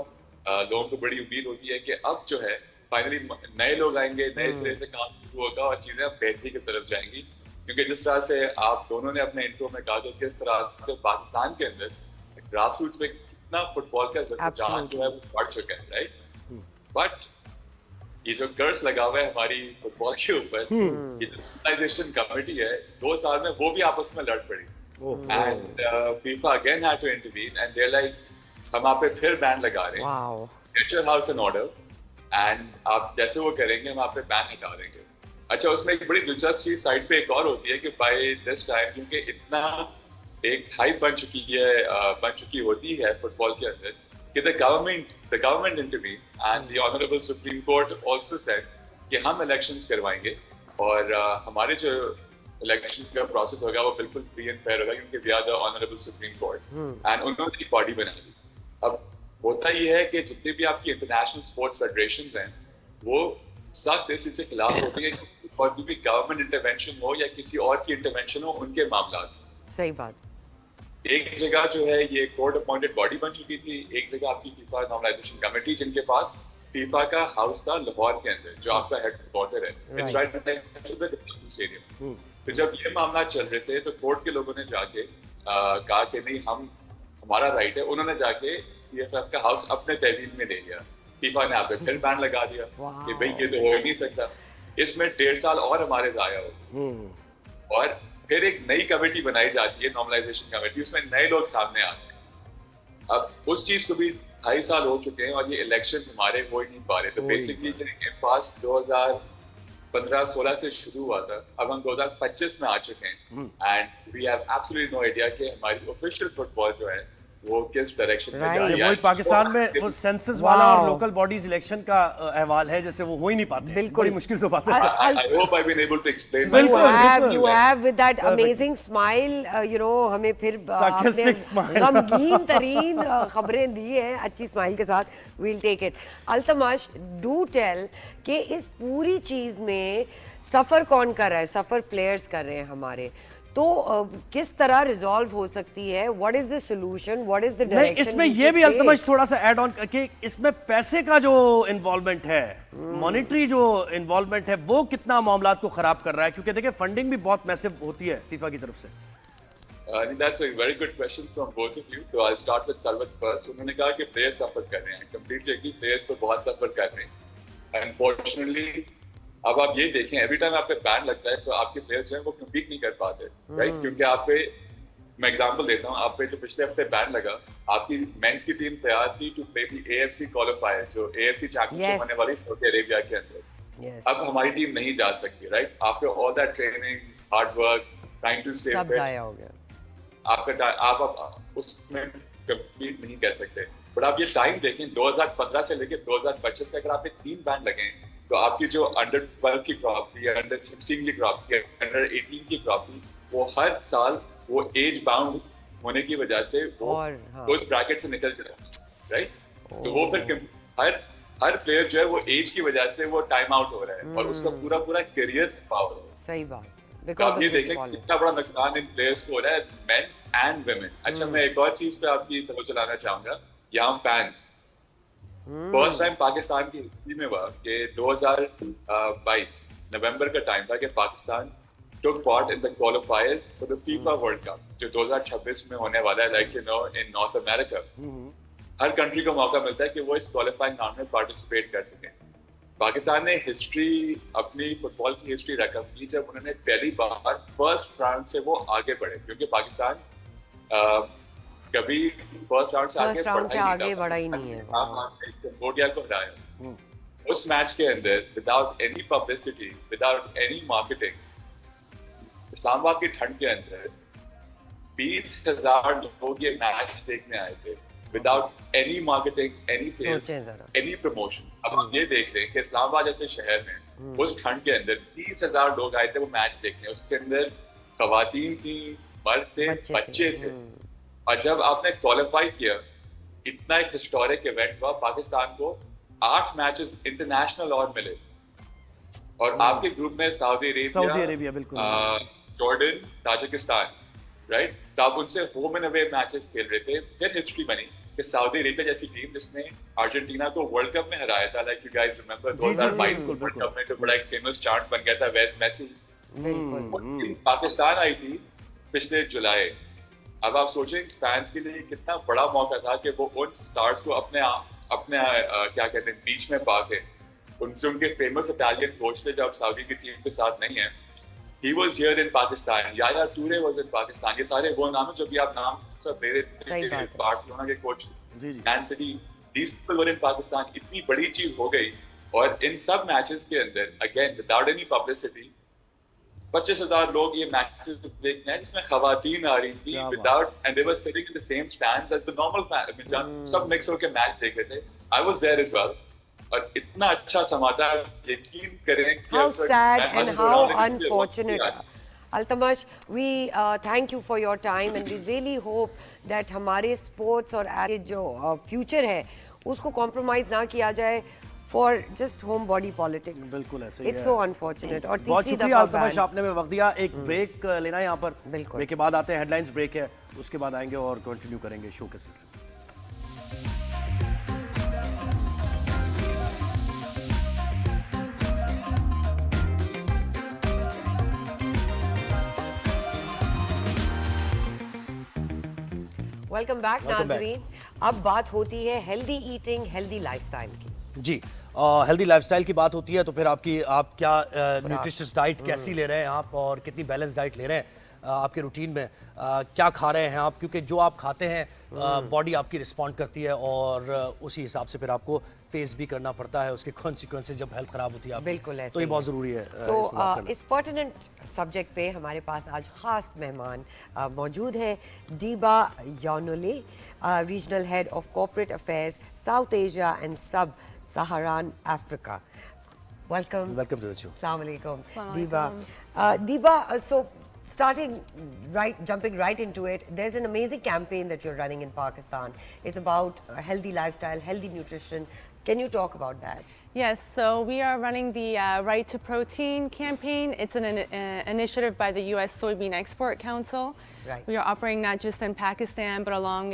लोगों को बड़ी उम्मीद होती है कि अब जो है फाइनली नए लोग आएंगे, नए सिरे से काम शुरू होगा और चीजें बेहतरी की तरफ जाएंगी। क्योंकि जिस तरह से आप दोनों ने अपने इंट्रो में कहा कि किस तरह से पाकिस्तान के अंदर ग्रास रूट्स में कितना फुटबॉल का रुझान जो है वो बढ़ चुका है, राइट? बट ये जो कर्स लगा हुआ है हमारी फुटबॉल के ऊपर, ये जो नॉर्मलाइजेशन कमेटी है 2 साल में वो भी आपस में लड़ पड़ी and FIFA again had to intervene and they like हम आप पे फिर बैन लगा रहे हैं, get your house in order and आप जैसे वो करेंगे हम आप पे बैन हटा देंगे। अच्छा, उसमें एक बड़ी दिलचस्प चीज साइड पे एक और होती है कि बाय दिस टाइम क्योंकि इतना एक हाइप बन चुकी होती है फुटबॉल के अंदर कि the government intervened and the honorable Supreme Court also said कि हम elections करवाएंगे और हमारे जो election का process होगा वो बिल्कुल free and fair होगा क्योंकि we are the honorable Supreme Court and उन्होंने एक body बना दी। अब होता ये है कि जितने भी आपकी international sports federations हैं वो सख्त इस चीज से खिलाफ होती है और भी गवर्नमेंट इंटरवेंशन हो या किसी और की इंटरवेंशन हो उनके मामला। सही बात। एक जगह जो है ये कोर्ट अपॉइंटेड बॉडी बन चुकी थी, एक जगह आपकी फीफा नॉर्मलाइजेशन कमेटी जिनके पास फीफा का हाउस था लाहौर के अंदर जो आपका हेडक्वार्टर है, it's right next to the stadium. तो जब ये मामला चल रहे थे तो कोर्ट के लोगों ने जाके कहा कि नहीं हमारा राइट है, उन्होंने जाके पीएफएफ का हाउस अपने तहवील में ले लिया। फीफा ने आप पे फिर बैन लगा दिया कि भाई ये तो हो ही नहीं सकता। इसमें 1.5 साल और हमारे जाया हो और फिर एक नई कमेटी बनाई जाती है नॉर्मलाइजेशन कमेटी, उसमें नए लोग सामने आते हैं। अब उस चीज को भी 2.5 साल हो चुके हैं और ये इलेक्शन हमारे हो ही नहीं पा रहे। तो बेसिकली जिनके पास 2015-16 से शुरू हुआ था, अब हम 2025 में आ चुके हैं and we have absolutely no idea कि हमारी ऑफिशियल फुटबॉल जो है वो किस डायरेक्शन में जा रही है। वही पाकिस्तान में वो सेंसस वाला और लोकल बॉडीज इलेक्शन का अहवाल है जैसे वो हो ही नहीं पाते, बिल्कुल बड़ी मुश्किल से पाते हैं। I hope I've been able to explain. You have with that amazing smile, हमें फिर आपने गमगीन तरीन खबरें दी हैं अच्छी स्माइल के साथ। We'll take it. Altamash, do tell कि इस पूरी चीज में सफर कौन कर रहा है? सफर प्लेयर्स कर रहे हैं हमारे, तो किस तरह रिजॉल्व हो सकती है? What is the solution? What is the direction? इसमें ये भी अल्तमश थोड़ा सा ऐड ऑन कि इसमें पैसे का जो इन्वॉल्वमेंट है, मॉनेटरी जो इन्वॉल्वमेंट है, वो कितना मामलात को खराब कर रहा है? क्योंकि देखिए फंडिंग भी बहुत मैसिव होती है फीफा की तरफ से। That's a very good question from both of you. So I'll start with Sarwat first. उन्होंने कहा कि प्लेयर्स सफर कर रहे हैं, कंप्लीटली एग्री, प्लेयर्स तो बहुत सफर कर रहे हैं। अनफॉर्चुनेटली अब आप ये देखें एवरी टाइम आप पे बैन लगता है तो आपके प्लेयर्स जो है वो कम्पीट नहीं कर पाते, राइट? क्योंकि आप पे, मैं एग्जांपल देता हूँ, आप पे जो पिछले हफ्ते बैन लगा, आपकी मेंस की टीम तैयार थी to play the AFC qualifier जो AFC चैंपियनशिप होने वाली सऊदी अरेबिया के अंदर। अब हमारी टीम नहीं जा सकती, राइट? आपके all that training, hard work, trying to stay सब जाया हो गया। आप उसमें कम्पीट नहीं कर सकते। बट आप ये टाइम देखें 2015 से लेकर 2025 में अगर आप 3 बैन लगे तो आपकी जो अंडर 12 की क्रॉप थी, अंडर 16 की क्रॉप थी, अंडर 18 की क्रॉप थी, वो हर साल वो एज बाउंड होने की वजह से वो उस ब्रैकेट से निकल जाए, राइट? तो वो फिर हर प्लेयर जो है वो एज की वजह से वो टाइम आउट हो रहा है और उसका पूरा करियर पावर है। सही बात। तो आप ये देखें कितना बड़ा नुकसान इन प्लेयर्स को हो रहा है, मेन एंड वुमेन। अच्छा, मैं एक और चीज पे आपकी तवज्जो लाना चाहूंगा, यहाँ फैंस फर्स्ट टाइम पाकिस्तान की हिस्ट्री में हुआ कि 2022 नवंबर का टाइम था कि Pakistan took part in the qualifiers for the FIFA World Cup जो 2026 में होने वाला है, like you know, in North America. Her country को मौका मिलता है कि वो इस क्वालिफाइंग राउंड में पार्टिसिपेट कर सकें. पाकिस्तान ने हिस्ट्री, अपनी फुटबॉल की हिस्ट्री रकम की जब उन्होंने पहली बार फर्स्ट राउंड से वो आगे बढ़े, क्योंकि पाकिस्तान कभी फर्स्ट राउंड से आगे बढ़ा ही नहीं है. कंबोडिया को हराया उस मैच के अंदर, without any publicity, without any marketing. Islamabad की ठंड के अंदर 20,000 लोग ये मैच देखने आए थे, without any marketing, any sales, any promotion. अब आप ये देख लें कि इस्लामाबाद जैसे शहर में उस ठंड के अंदर 30,000 लोग आए थे वो मैच देखने. उसके अंदर खवातीन थी, मर्द थे, बच्चे थे. और जब आपने क्वालिफाई किया, इतना एक हिस्टोरिक इवेंट हुआ. पाकिस्तान को 8 मैचेस इंटरनेशनल और मिले, और आपके ग्रुप में सऊदी अरेबिया, बिल्कुल, जॉर्डन, ताजिकिस्तान, राइट. तो आप उनसे होम एंड अवे मैचेस खेल रहे थे. फिर हिस्ट्री बनी कि सऊदी अरेबिया जैसी टीम जिसने अर्जेंटीना को वर्ल्ड कप में हराया था, like you guys remember 2022 world cup में जो बड़ा एक फेमस चार्ट बन गया था, वेस्ट मेसी. पाकिस्तान आई थी पिछले जुलाई. अब आप सोचें फैंस के लिए कितना बड़ा मौका था कि वो उन स्टार्स को अपने क्या कहते हैं बीच में पाके. उनके फेमस इटालियन कोच थे जब सऊदी की टीम के साथ नहीं है. He was here in Pakistan. Yaya Toure was in Pakistan. ये सारे वो नाम है जो भी आप नाम सब ले रहे थे. बार्सिलोना के coach, man city, these people were in Pakistan. इतनी बड़ी चीज हो गई. और इन सब मैचेस के अंदर again without any publicity 25,000 लोग ये मैचेस देखने हैं जिसमें खवातीन आ रही थी, without, and they were sitting in the same stands as the normal fans. सब मिक्स होकर मैच देख रहे थे. I was there as well. और इतना अच्छा समाचार, यकीन करें. How sad and how unfortunate. Altamash, we thank you for your time and we really hope that हमारे sports और आगे जो future है उसको compromise ना किया जाए for just home body politics. बिल्कुल ऐसे ही है. It's so unfortunate. और बहुत तीसरी शुक्रिया दफा अल्तमश, आपने में वक्त दिया. एक ब्रेक लेना है यहाँ पर. बिल्कुल. ब्रेक के बाद आते हैं, हेडलाइंस ब्रेक है, उसके बाद आएंगे और कंटिन्यू करेंगे शो के सिलसिले में. वेलकम बैक नाजरीन. अब बात होती है हेल्दी ईटिंग, हेल्दी लाइफस्टाइल की. जी, हेल्दी लाइफस्टाइल की बात होती है तो फिर आप क्या न्यूट्रिशियस डाइट कैसी ले रहे हैं आप, और कितनी बैलेंस डाइट ले रहे हैं आपके रूटीन में, क्या खा रहे हैं आप, क्योंकि जो आप खाते हैं बॉडी आपकी रिस्पॉन्ड करती है और उसी हिसाब से फिर आपको फेस भी करना पड़ता है उसके कॉन्सिक्वेंसेस जब हेल्थ खराब होती है आपकी. बिल्कुल ऐसे तो ये बहुत ज़रूरी है. इस पर्टिनेंट सब्जेक्ट पे हमारे पास आज खास मेहमान मौजूद है. दीबा योनुले, regional head of corporate affairs South Asia and sub Saharan Africa. Welcome to the show. Assalamu alaikum. Deeba, so jumping right into it, there's an amazing campaign that you're running in Pakistan. It's about healthy lifestyle, healthy nutrition. Can you talk about that? Yes, so we are running the Right to Protein campaign. It's an initiative by the U.S. Soybean Export Council. Right. We are operating not just in Pakistan, but along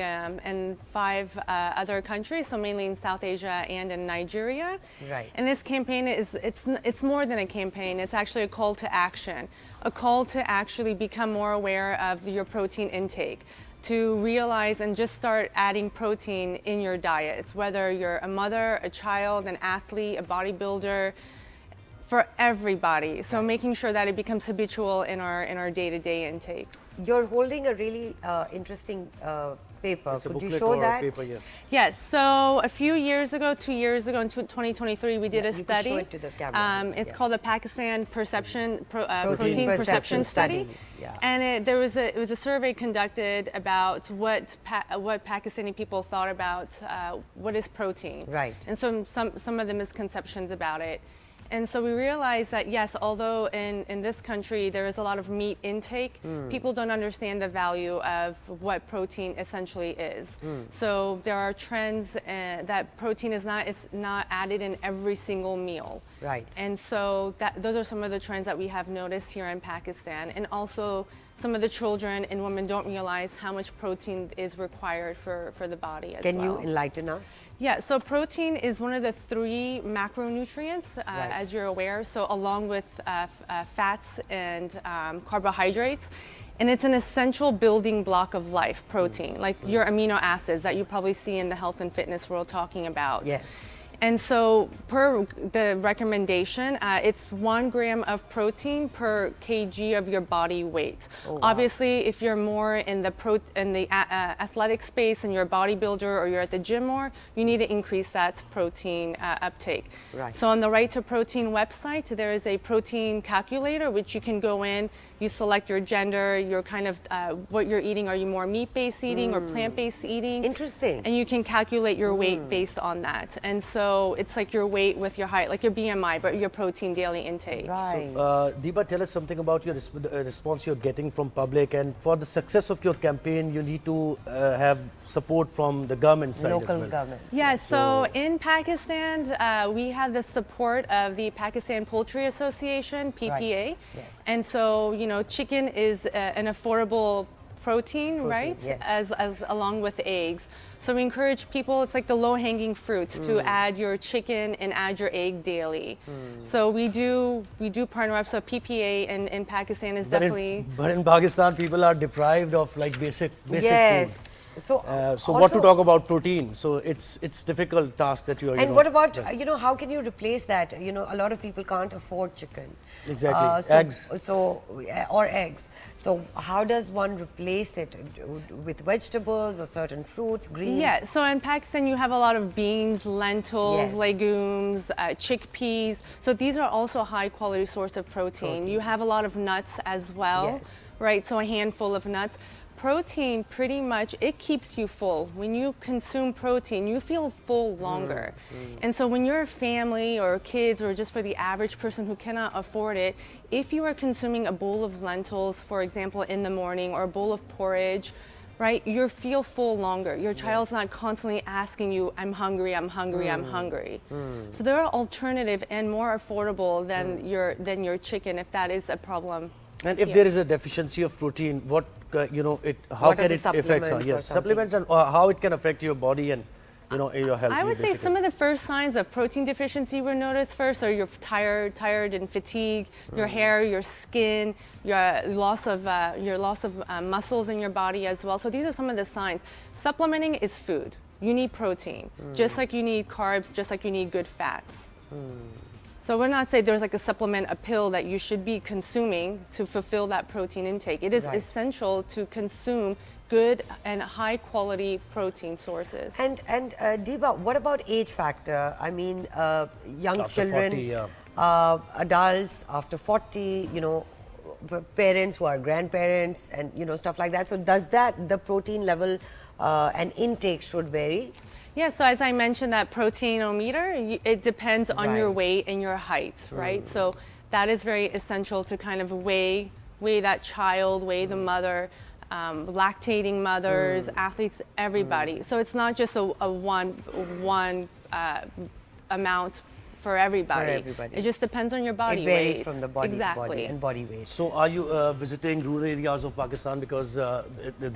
in 5 other countries, so mainly in South Asia and in Nigeria. Right. And this campaign it's more than a campaign. It's actually a call to action, a call to actually become more aware of your protein intake, to realize and just start adding protein in your diets, whether you're a mother, a child, an athlete, a bodybuilder, for everybody. So making sure that it becomes habitual in our day-to-day intakes. You're holding a really interesting paper. Could you show that? Paper, yeah. Yes, so a few years ago, 2 years ago, in 2023, we did a study. You could show it to the camera. It's called the Pakistan Protein Perception Study. Yeah. And it was a survey conducted about what Pakistani people thought about what is protein. Right. And some of the misconceptions about it. And so we realized that, yes, although in this country there is a lot of meat intake, people don't understand the value of what protein essentially is. So there are trends that protein is not added in every single meal. Right. And so those are some of the trends that we have noticed here in Pakistan. And also some of the children and women don't realize how much protein is required for the body as well. Can you enlighten us? Yeah, so protein is one of the 3 macronutrients, as you're aware, so along with fats and carbohydrates. And it's an essential building block of life, protein, like your amino acids that you probably see in the health and fitness world talking about. Yes. And so per the recommendation, it's 1 gram of protein per kg of your body weight. Oh, wow. Obviously, if you're more in the athletic space and you're a bodybuilder or you're at the gym more, you need to increase that protein uptake. Right. So on the Right to Protein website, there is a protein calculator which you can go in, you select your gender, your kind of what you're eating. Are you more meat-based eating or plant-based eating? Interesting. And you can calculate your weight based on that. And so it's like your weight with your height, like your BMI, but your protein daily intake. Right. Deepa, tell us something about your response you're getting from public, and for the success of your campaign, you need to have support from the government side as Local well. government. Yeah, so in Pakistan, we have the support of the Pakistan Poultry Association, PPA. Right. Yes. And so, you know, chicken is an affordable protein, right? yes. As along with eggs. So we encourage people, it's like the low-hanging fruit to add your chicken and add your egg daily. So we do partner up. So PPA in Pakistan is definitely. But in Pakistan, people are deprived of like basic Yes. food. So, So what to talk about protein? So it's difficult task that you are. And what about, you know, how can you replace that? You know, a lot of people can't afford chicken. Exactly. Eggs. Or eggs. So how does one replace it with vegetables or certain fruits, greens? Yeah, so in Pakistan you have a lot of beans, lentils, Yes. legumes, chickpeas. So these are also a high quality source of protein. You have a lot of nuts as well, Yes. right? So a handful of nuts. Protein pretty much, it keeps you full. When you consume protein, you feel full longer. And so when you're a family or kids or just for the average person who cannot afford it, if you are consuming a bowl of lentils, for example, in the morning or a bowl of porridge, right, you feel full longer. Your child's not constantly asking you, I'm hungry, I'm hungry, I'm hungry. So there are alternative and more affordable than your chicken if that is a problem. And if there is a deficiency of protein, what how What are can the it affect? supplements or Yes, something? supplements and how it can affect your body and your health. I would say basically. some of the first signs of protein deficiency were noticed first are you're tired and fatigued, your hair, your skin, your loss of muscles in your body as well. So these are some of the signs. Supplementing is food. You need protein, just like you need carbs, just like you need good fats. So we're not saying there's like a supplement, a pill that you should be consuming to fulfill that protein intake. It is Right. essential to consume good and high quality protein sources. And Deepa, what about age factor? I mean, young After children, 40, adults after 40, you know, parents who are grandparents and, you know, stuff like that. So does the protein level and intake should vary? Yeah, so as I mentioned, that proteinometer, it depends on your Right. weight and your height, right? So that is very essential to kind of weigh that child, weigh the mother, lactating mothers, athletes, everybody. So it's not just a one amount for everybody. everybody. It just depends on your body It varies weight. from the body, exactly. body and body weight. So are you visiting rural areas of Pakistan, because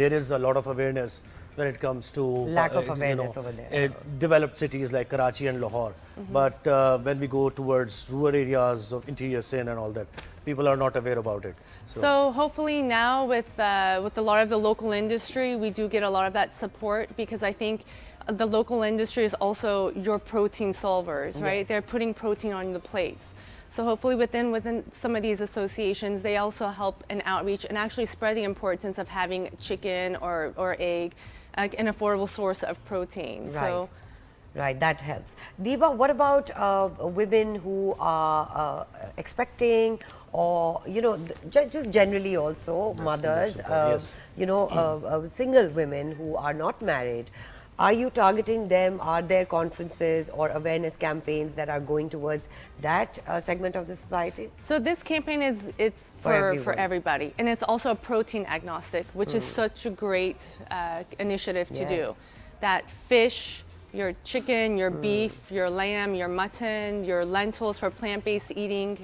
there is a lot of awareness when it comes to Lack of awareness over there. Developed cities like Karachi and Lahore, but when we go towards rural areas of interior Sindh and all that, people are not aware about it. So hopefully now with a lot of the local industry, we do get a lot of that support, because I think the local industry is also your protein solvers, right? Yes. They're putting protein on the plates. So hopefully within some of these associations, they also help in outreach and actually spread the importance of having chicken or egg, an affordable source of protein. Right. So Right, that helps. Deepa, what about women who are expecting, or, you know, just generally also mothers, yes. you know, single women who are not married? Are you targeting them? Are there conferences or awareness campaigns that are going towards that segment of the society? So this campaign it's For everyone. for everybody, and it's also protein agnostic, which is such a great initiative to do. Yes. That fish, your chicken, your beef, your lamb, your mutton, your lentils for plant-based eating,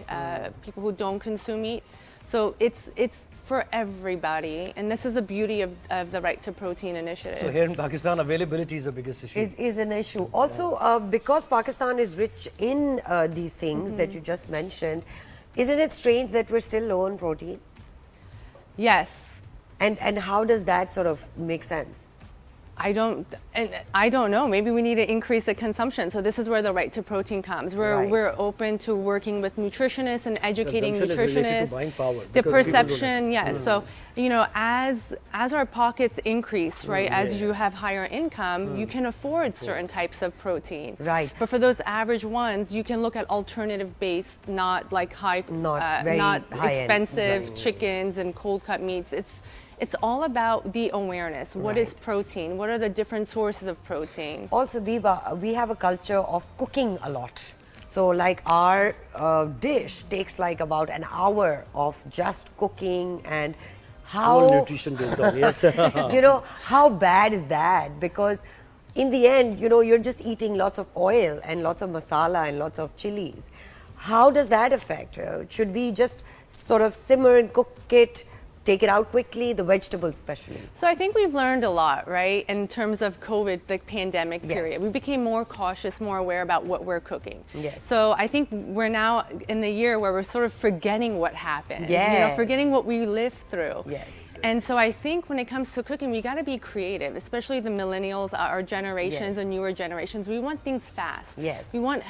people who don't consume meat. So it's for everybody, and this is the beauty of the Right to Protein initiative. So here in Pakistan, availability is the biggest issue. Is an issue. Also, because Pakistan is rich in these things that you just mentioned, isn't it strange that we're still low on protein? Yes. And how does that sort of make sense? I don't know. Maybe we need to increase the consumption. So this is where the Right to Protein comes. We're open to working with nutritionists and educating Consumption is related to nutritionists. buying power, The because people don't perception, yes. So as our pockets increase, right, as you have higher income, you can afford certain types of protein. Right. But for those average ones, you can look at alternative-based, not like Not very not high-end. expensive chickens and cold cut meats. It's all about the awareness. What is protein? What are the different sources of protein? Also, Deepa, we have a culture of cooking a lot. So like our dish takes like about an hour of just cooking, and All how nutrition based on, yes. how bad is that? Because in the end, you're just eating lots of oil and lots of masala and lots of chilies. How does that affect? Should we just sort of simmer and cook it, take it out quickly, the vegetables especially? So I think we've learned a lot, right, in terms of COVID, the pandemic period. Yes. We became more cautious, more aware about what we're cooking. Yes. So I think we're now in the year where we're sort of forgetting what happened. Yes. Forgetting what we lived through. Yes. And so I think when it comes to cooking, we got to be creative, especially the millennials, our generations, Yes. and newer generations. We want things fast. Yes. We want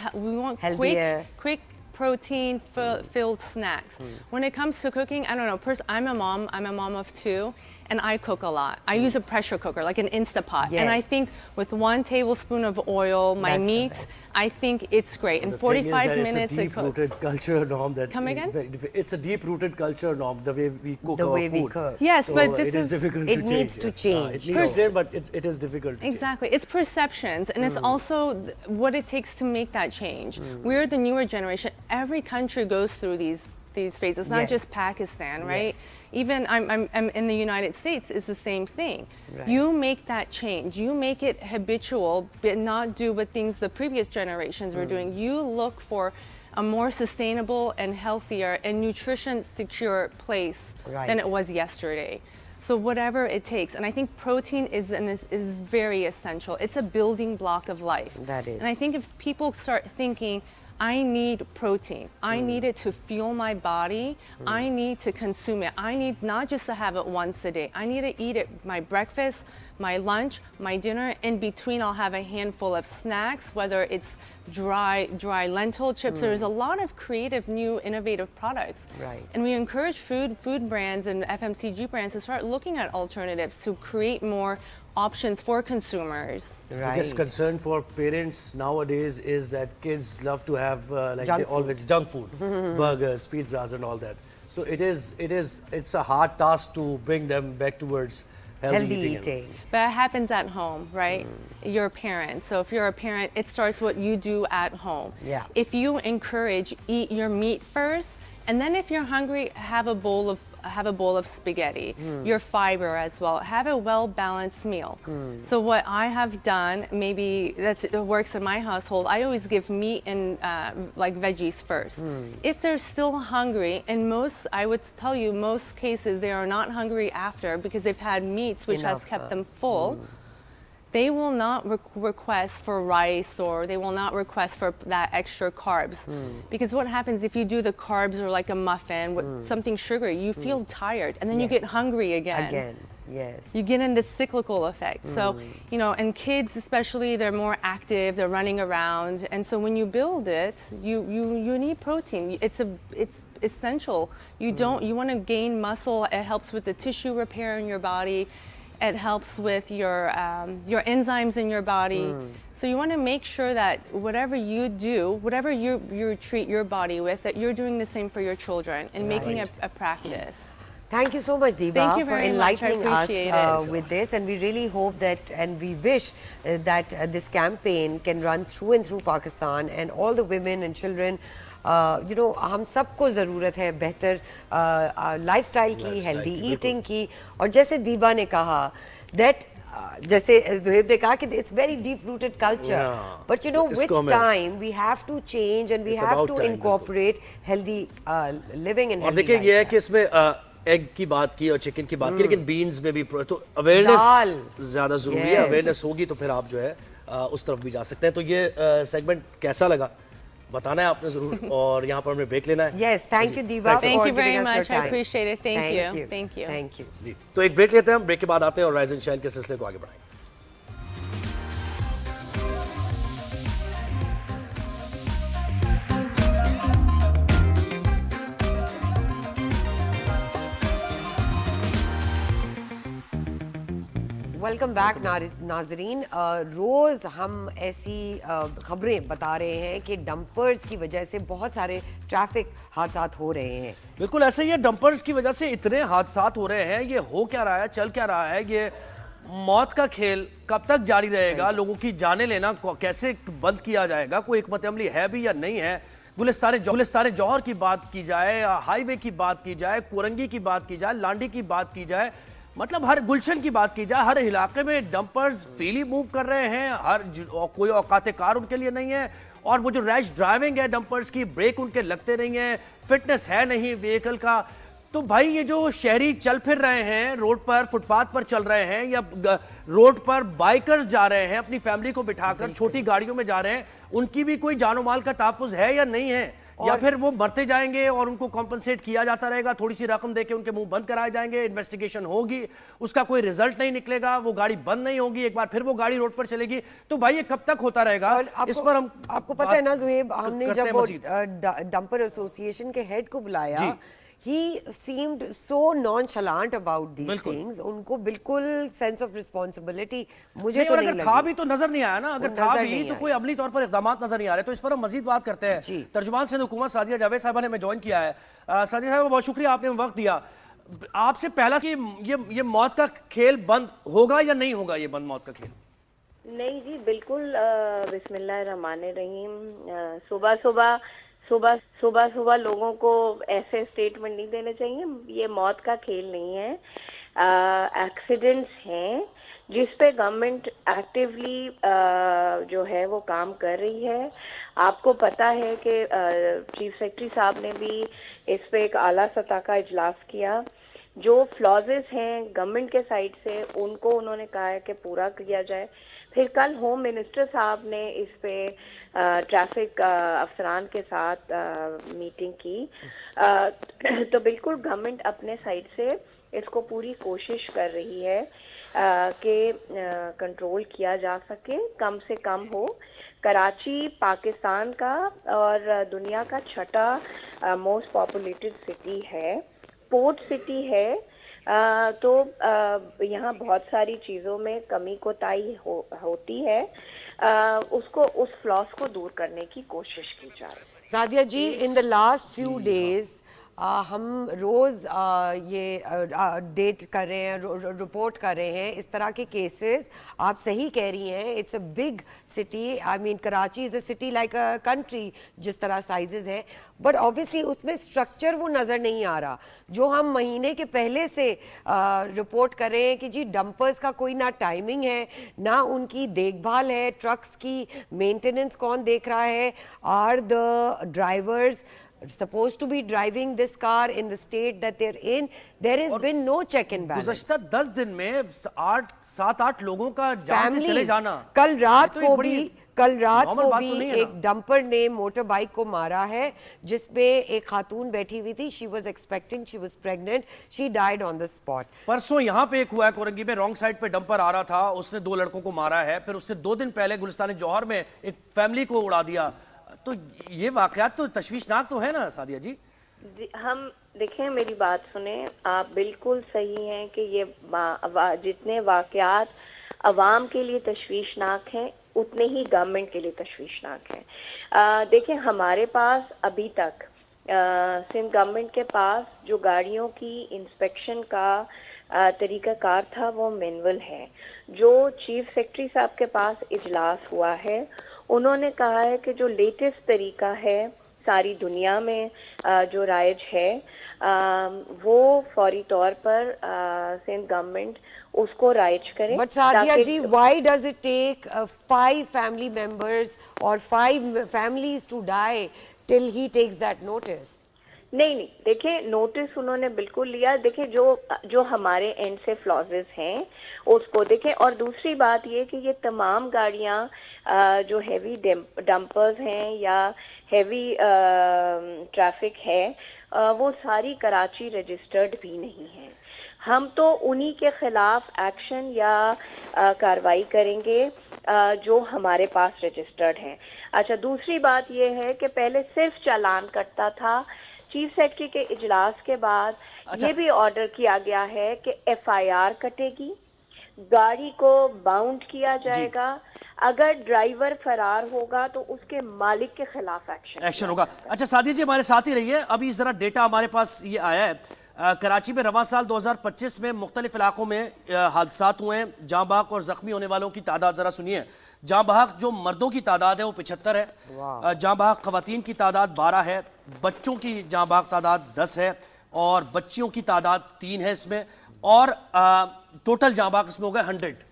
Healthier. quick protein-filled snacks. When it comes to cooking, I don't know. I'm a mom of two, and I cook a lot. I use a pressure cooker, like an Instapot. And I Yes. think with 1 tablespoon of oil, my That's the meat, best. I think it's great. In The thing is 45 that minutes, it's a it cooks. deep-rooted culture norm that Come again? It's a deep-rooted culture norm, the way we cook The our way we food. cook. Yes, So but this it is is difficult it to change. needs to yes. change. It needs to change, but it is difficult to change. Exactly. It's perceptions, and it's also what it takes to make that change. We're the newer generation. Every country goes through these phases, not Yes. just Pakistan, right? Yes. Even I'm in the United States, it's the same thing. Right. You make that change. You make it habitual, but not do what things the previous generations were doing. You look for a more sustainable and healthier and nutrition secure place than Right. it was yesterday. So whatever it takes, and I think protein is very essential. It's a building block of life. That is. And I think if people start thinking, I need protein. I need it to fuel my body. I need to consume it. I need not just to have it once a day. I need to eat it my breakfast, my lunch, my dinner. In between, I'll have a handful of snacks, whether it's dry lentil chips. There's a lot of creative, new, innovative products. Right. And we encourage food brands and FMCG brands to start looking at alternatives to create more options for consumers. Biggest concern for parents nowadays is that kids love to have junk food, burgers, pizzas, and all that. So it's a hard task to bring them back towards healthy eating. But it happens at home, right? You're a parent. So if you're a parent, it starts what you do at home. Yeah. If you encourage, eat your meat first, and then if you're hungry, have a bowl of spaghetti, your fiber as well. Have a well-balanced meal. So what I have done, maybe that works in my household, I always give meat and like veggies first. If they're still hungry, and I would tell you, most cases they are not hungry after because they've had meats which has kept them full. They will not request for rice, or they will not request for that extra carbs. Because what happens if you do the carbs or like a muffin with something sugary, you feel tired and then you get hungry again. Yes. You get in this cyclical effect. So, and kids especially, they're more active, they're running around. And so when you build it, you need protein. It's essential. You want to gain muscle. It helps with the tissue repair in your body. It helps with your enzymes in your body. So you want to make sure that whatever you do, whatever you treat your body with, that you're doing the same for your children and making it a practice. Thank you so much, Deepa, Thank you for very much. I enlightening us appreciate it. with this. And we really hope that, and we wish that this campaign can run through and through Pakistan, and all the women and children, हम सबको ज़रूरत है बेहतर lifestyle की, healthy eating की, और जैसे दीपा ने कहा that जैसे जुहेब ने कहा कि it's very deep rooted culture, but you know with time we have to change and we have to incorporate healthy living and और देखिए ये है कि इसमें एग की बात की और चिकन की बात की, लेकिन बीन्स में भी तो अवेयरनेस ज्यादा जरूरी है। अवेयरनेस होगी तो फिर आप जो है उस तरफ भी जा सकते हैं। तो ये सेगमेंट कैसा लगा बताना है आपने जरूर, और यहाँ पर हमें ब्रेक लेना है। Yes, thank you Diva, thank you very much, I appreciate it, thank you. जी, तो एक ब्रेक लेते हैं हम, ब्रेक के बाद आते हैं और राइज एंड शाइन के सिलसिले को आगे बढ़ाएंगे। वेलकम बैक नाजरीन। रोज़ हम ऐसी खबरें बता रहे हैं कि डंपर्स की वजह से बहुत सारे ट्रैफिक हादसात हो रहे हैं। बिल्कुल ऐसे ही है, डंपर्स की वजह से इतने हादसात हो रहे हैं। ये हो क्या रहा है, चल क्या रहा है, ये मौत का खेल कब तक जारी रहेगा? लोगों की जाने लेना कैसे बंद किया जाएगा? कोई हिकमत अमली है भी या नहीं है? गुलिस्तान जौहर की बात की जाए, हाईवे की बात की जाए, कोरंगी की बात की जाए, लांडी की बात की जाए, मतलब हर गुलशन की बात की जाए, हर इलाके में डंपर्स फ्रीली मूव कर रहे हैं। कोई औकात कार उनके लिए नहीं है, और वो जो रैश ड्राइविंग है डंपर्स की, ब्रेक उनके लगते नहीं है, फिटनेस है नहीं व्हीकल का। तो भाई ये जो शहरी चल फिर रहे हैं रोड पर, फुटपाथ पर चल रहे हैं, या रोड पर बाइकर्स जा रहे हैं अपनी फैमिली को बिठाकर, छोटी गाड़ियों में जा रहे हैं, उनकी भी कोई जानो माल का तहफ्फुज है या नहीं है? या फिर वो मरते जाएंगे और उनको कॉम्पनसेट किया जाता रहेगा, थोड़ी सी रकम देके उनके मुंह बंद कराए जाएंगे, इन्वेस्टिगेशन होगी, उसका कोई रिजल्ट नहीं निकलेगा, वो गाड़ी बंद नहीं होगी, एक बार फिर वो गाड़ी रोड पर चलेगी। तो भाई ये कब तक होता रहेगा? इस पर हम आपको पता है ना जुहेब, हमने जब वो डंपर एसोसिएशन के हेड को बुलाया, he seemed so nonchalant about these things. उनको बिल्कुल सेंस ऑफ रिस्पॉन्सिबिलिटी मुझे तो नहीं लगी। था भी तो नजर नहीं आया ना, अगर था भी तो कोई अमली तौर पर इकदाम नजर नहीं आ रहे। तो इस पर हम मजीद बात करते हैं। तर्जुमान सिंध हुकूमत सादिया जावेद साहबा ने हमें ज्वाइन किया है। सादिया साहब बहुत शुक्रिया, आपने वक्त दिया। आपसे पहला कि ये मौत का खेल बंद होगा या नहीं होगा? ये बंद मौत का खेल नहीं जी, बिल्कुल बिस्मिल्लाहिर्रहमानिर्रहीम। सुबह लोगों को ऐसे स्टेटमेंट नहीं देने चाहिए। ये मौत का खेल नहीं है, एक्सीडेंट्स हैं जिस पे गवर्नमेंट एक्टिवली जो है वो काम कर रही है। आपको पता है कि चीफ सेक्रेटरी साहब ने भी इस पे एक आला सतह का इजलास किया। जो फ्लॉजेस हैं गवर्नमेंट के साइड से, उनको उन्होंने कहा है कि पूरा किया जाए। फिर कल होम मिनिस्टर साहब ने इस पे ट्रैफिक अफसरान के साथ मीटिंग की। तो बिल्कुल गवर्नमेंट अपने साइड से इसको पूरी कोशिश कर रही है कि कंट्रोल किया जा सके, कम से कम हो। कराची पाकिस्तान का और दुनिया का छठा मोस्ट पॉपुलेटेड सिटी है, पोर्ट सिटी है। तो यहाँ बहुत सारी चीज़ों में कमी कोताही होती है। उसको, उस फ्लॉस को दूर करने की कोशिश की जाए। Sadia ji, in the last few days हम रोज़ ये डेट कर रहे हैं, रिपोर्ट कर रहे हैं इस तरह के केसेस। आप सही कह रही हैं, it's a big city. I mean Karachi is a city like a country, जिस तरह साइजेस हैं, बट ऑब्वियसली उसमें स्ट्रक्चर वो नज़र नहीं आ रहा जो हम महीने के पहले से रिपोर्ट कर रहे हैं कि जी डंपर्स का कोई ना टाइमिंग है, ना उनकी देखभाल है, ट्रक्स की मेंटेनेंस कौन देख रहा है, are the drivers supposed to be driving this car in the state that they're in. There has been no check and balance. गुज़श्ता 10 दिन में 7-8 लोगों का जान से चले जाना। कल रात को भी एक डंपर ने मोटर बाइक को मारा है, जिसपे एक खातून बैठी हुई थी। She was expecting, she was pregnant, she died on the spot. परसों यहाँ पे एक हुआ है कोरंगी में, रॉन्ग साइड पे डंपर आ रहा था, उसने 2 लड़कों को मारा है। फिर उससे 2 दिन पहले गुलिस्तान जौहर में एक फैमिली को उड़ा दिया। तो ये वाकयात तो तशवीशनाक तो है ना सादिया जी? हम देखें, मेरी बात सुने, आप बिल्कुल सही हैं कि ये जितने वाकयात अवाम के लिए तशवीशनाक हैं, उतने ही गवर्नमेंट के लिए तशवीशनाक हैं। देखें, हमारे पास अभी तक सिंध गवर्नमेंट के पास जो गाड़ियों की इंस्पेक्शन का तरीक़ाकार था वो मैनुअल है। जो चीफ सेक्रेटरी साहब के पास इजलास हुआ है, उन्होंने कहा है कि जो लेटेस्ट तरीका है सारी दुनिया में जो राइज है वो फौरी तौर पर सिंध गवर्नमेंट उसको राइज करे। But Sadia ji, why does it take 5 family members और 5 families to die till he takes that notice? नहीं, देखिए नोटिस उन्होंने बिल्कुल लिया। देखिए जो हमारे एंड से फ्लॉजेस हैं उसको देखें, और दूसरी बात ये कि ये तमाम गाड़ियां जो हैवी डंपर्स हैं या हैवी ट्रैफिक है वो सारी कराची रजिस्टर्ड भी नहीं है। हम तो उन्हीं के खिलाफ एक्शन या कार्रवाई करेंगे जो हमारे पास रजिस्टर्ड हैं। अच्छा, दूसरी बात ये है कि पहले सिर्फ चालान कटता था। चीफ सेक्रेटरी के इजलास के बाद ये भी ऑर्डर किया गया है कि एफआईआर कटेगी, गाड़ी को बाउंड किया जाएगा, अगर ड्राइवर फरार होगा तो उसके मालिक के खिलाफ एक्शन होगा। अच्छा सादिया जी, हमारे साथ ही रहिए। अभी जरा डेटा हमारे पास ये आया है, कराची में रवां साल 2025 में मुख्तलिफ इलाकों में हादसात हुए हैं। जाँ बहक और जख्मी होने वालों की तादाद जरा सुनिए। जाँ बहक जो मर्दों की तादाद है वो 75 है, जाँ बहक खवातीन की तादाद 12 है, बच्चों की जाँ बहक तादाद 10 है और बच्चियों की तादाद 3 है इसमें, और टोटल जाँ बहक इसमें हो गए 100।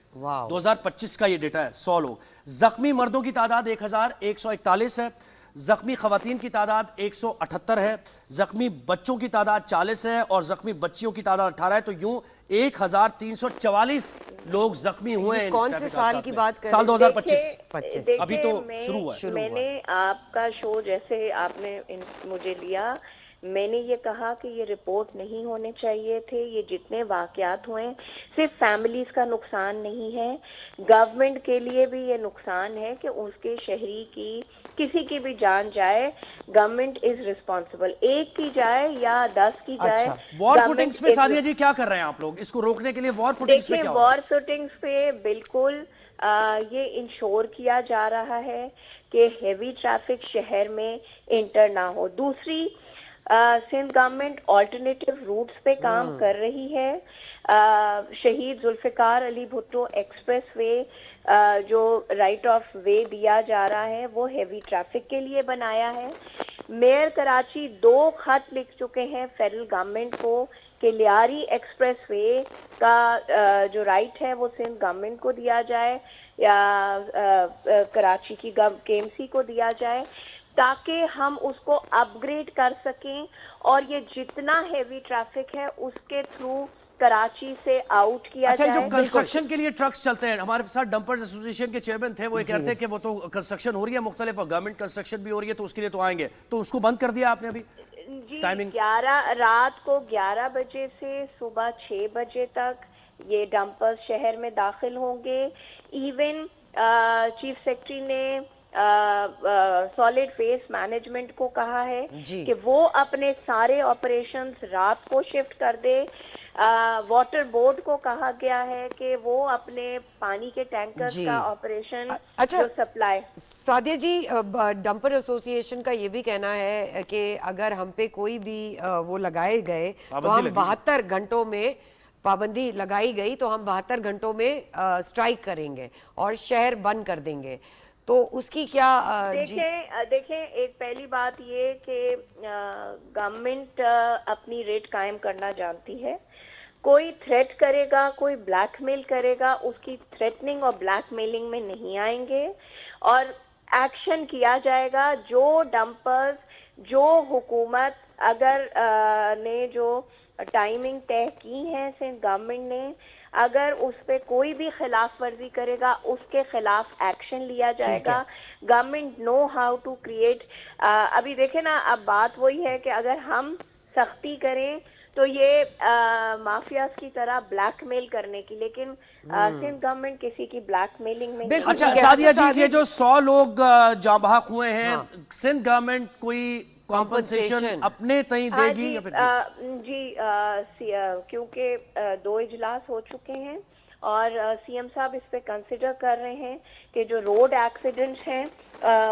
2025 का ये डेटा है, 100 लोग। जख्मी मर्दों की तादाद 1141 है, जख्मी खवातीन की तादाद 178 है, जख्मी बच्चों की तादाद 40 है और जख्मी बच्चियों की तादाद 18 है। तो यूं 1344 लोग जख्मी हुए हैं। कौन से साल की बात कर रहे हैं? साल 2025। 25 अभी तो शुरू हुआ है। मैंने आपका शो जैसे आपने मुझे लिया, मैंने ये कहा कि ये रिपोर्ट नहीं होने चाहिए थे। ये जितने वाकयात हुए सिर्फ फैमिलीज का नुकसान नहीं है, गवर्नमेंट के लिए भी ये नुकसान है कि उसके शहरी की किसी की भी जान जाए, गवर्नमेंट इज रिस्पॉन्सिबल। एक की जाए या 10 की जाए। वॉर फुटिंग्स पे सादिया जी क्या कर रहे हैं आप लोग इसको रोकने के लिए? वॉर फुटिंग्स पे क्या हो रहा है? वॉर फुटिंग्स पे बिल्कुल ये इंश्योर किया जा रहा है कि हेवी ट्रैफिक शहर में इंटर ना हो। दूसरी, सिंध गवर्नमेंट ऑल्टरनेटिव रूट्स पे काम कर रही है। शहीद जुल्फिकार अली भुट्टो एक्सप्रेस वे जो राइट ऑफ वे दिया जा रहा है वो हेवी ट्रैफिक के लिए बनाया है। मेयर कराची 2 खत लिख चुके हैं फेडरल गवर्नमेंट को कि लियारी एक्सप्रेस वे का जो राइट है वो सिंध गवर्नमेंट को दिया जाए या कराची की केएमसी को दिया जाए, ताकि हम उसको अपग्रेड कर सकें और ये जितना हेवी ट्रैफिक है उसके थ्रू कराची से आउट किया जाए। जो कंस्ट्रक्शन के लिए ट्रक्स चलते हैं, हमारे साथ डंपर्स एसोसिएशन के चेयरमैन थे, वो ये कहते हैं कि वो तो कंस्ट्रक्शन हो रही है मुख्तलिफ और गवर्नमेंट कंस्ट्रक्शन भी हो रही है, तो उसके लिए तो आएंगे, तो उसको बंद कर दिया आपने अभी? जी, टाइमिंग 11 रात को 11 बजे से सुबह 6 बजे तक ये डंपर्स शहर में दाखिल होंगे। इवन चीफ सेक्रेटरी ने सॉलिड वेस्ट मैनेजमेंट को कहा है कि वो अपने सारे ऑपरेशंस रात को शिफ्ट कर दे। वाटर बोर्ड को कहा गया है कि वो अपने पानी के टैंकर्स का ऑपरेशन जो सप्लाई। सादिया जी, डंपर एसोसिएशन का ये भी कहना है कि अगर हम पे कोई भी वो लगाए गए तो हम 72 घंटों में, पाबंदी लगाई गई तो हम 72 घंटों में स्ट्राइक करेंगे और शहर बंद कर देंगे। तो उसकी क्या देखें, एक पहली बात ये कि गवर्नमेंट अपनी रेट कायम करना जानती है। कोई थ्रेट करेगा, कोई ब्लैकमेल करेगा, उसकी थ्रेटनिंग और ब्लैकमेलिंग में नहीं आएंगे और एक्शन किया जाएगा। जो डंपर्स, जो हुकूमत अगर ने जो टाइमिंग तय की है सिंध गवर्नमेंट ने, अगर उस पे कोई भी खिलाफ वर्जी करेगा उसके खिलाफ एक्शन लिया जाएगा। Government know how to create. अभी देखें ना, अब बात वही है कि अगर हम सख्ती करें तो ये माफियाज की तरह ब्लैकमेल करने की, लेकिन सिंध गवर्नमेंट किसी की ब्लैकमेलिंग में। अच्छा सादिया जी, ये जो 100 लोग जाँ बहक हुए हैं, सिंध गवर्नमेंट कोई कॉम्पनसेशन अपने तय देगी या फिर? क्योंकि 2 इजलास हो चुके हैं और सीएम साहब इस पे कंसिडर कर रहे हैं कि जो रोड एक्सीडेंट्स हैं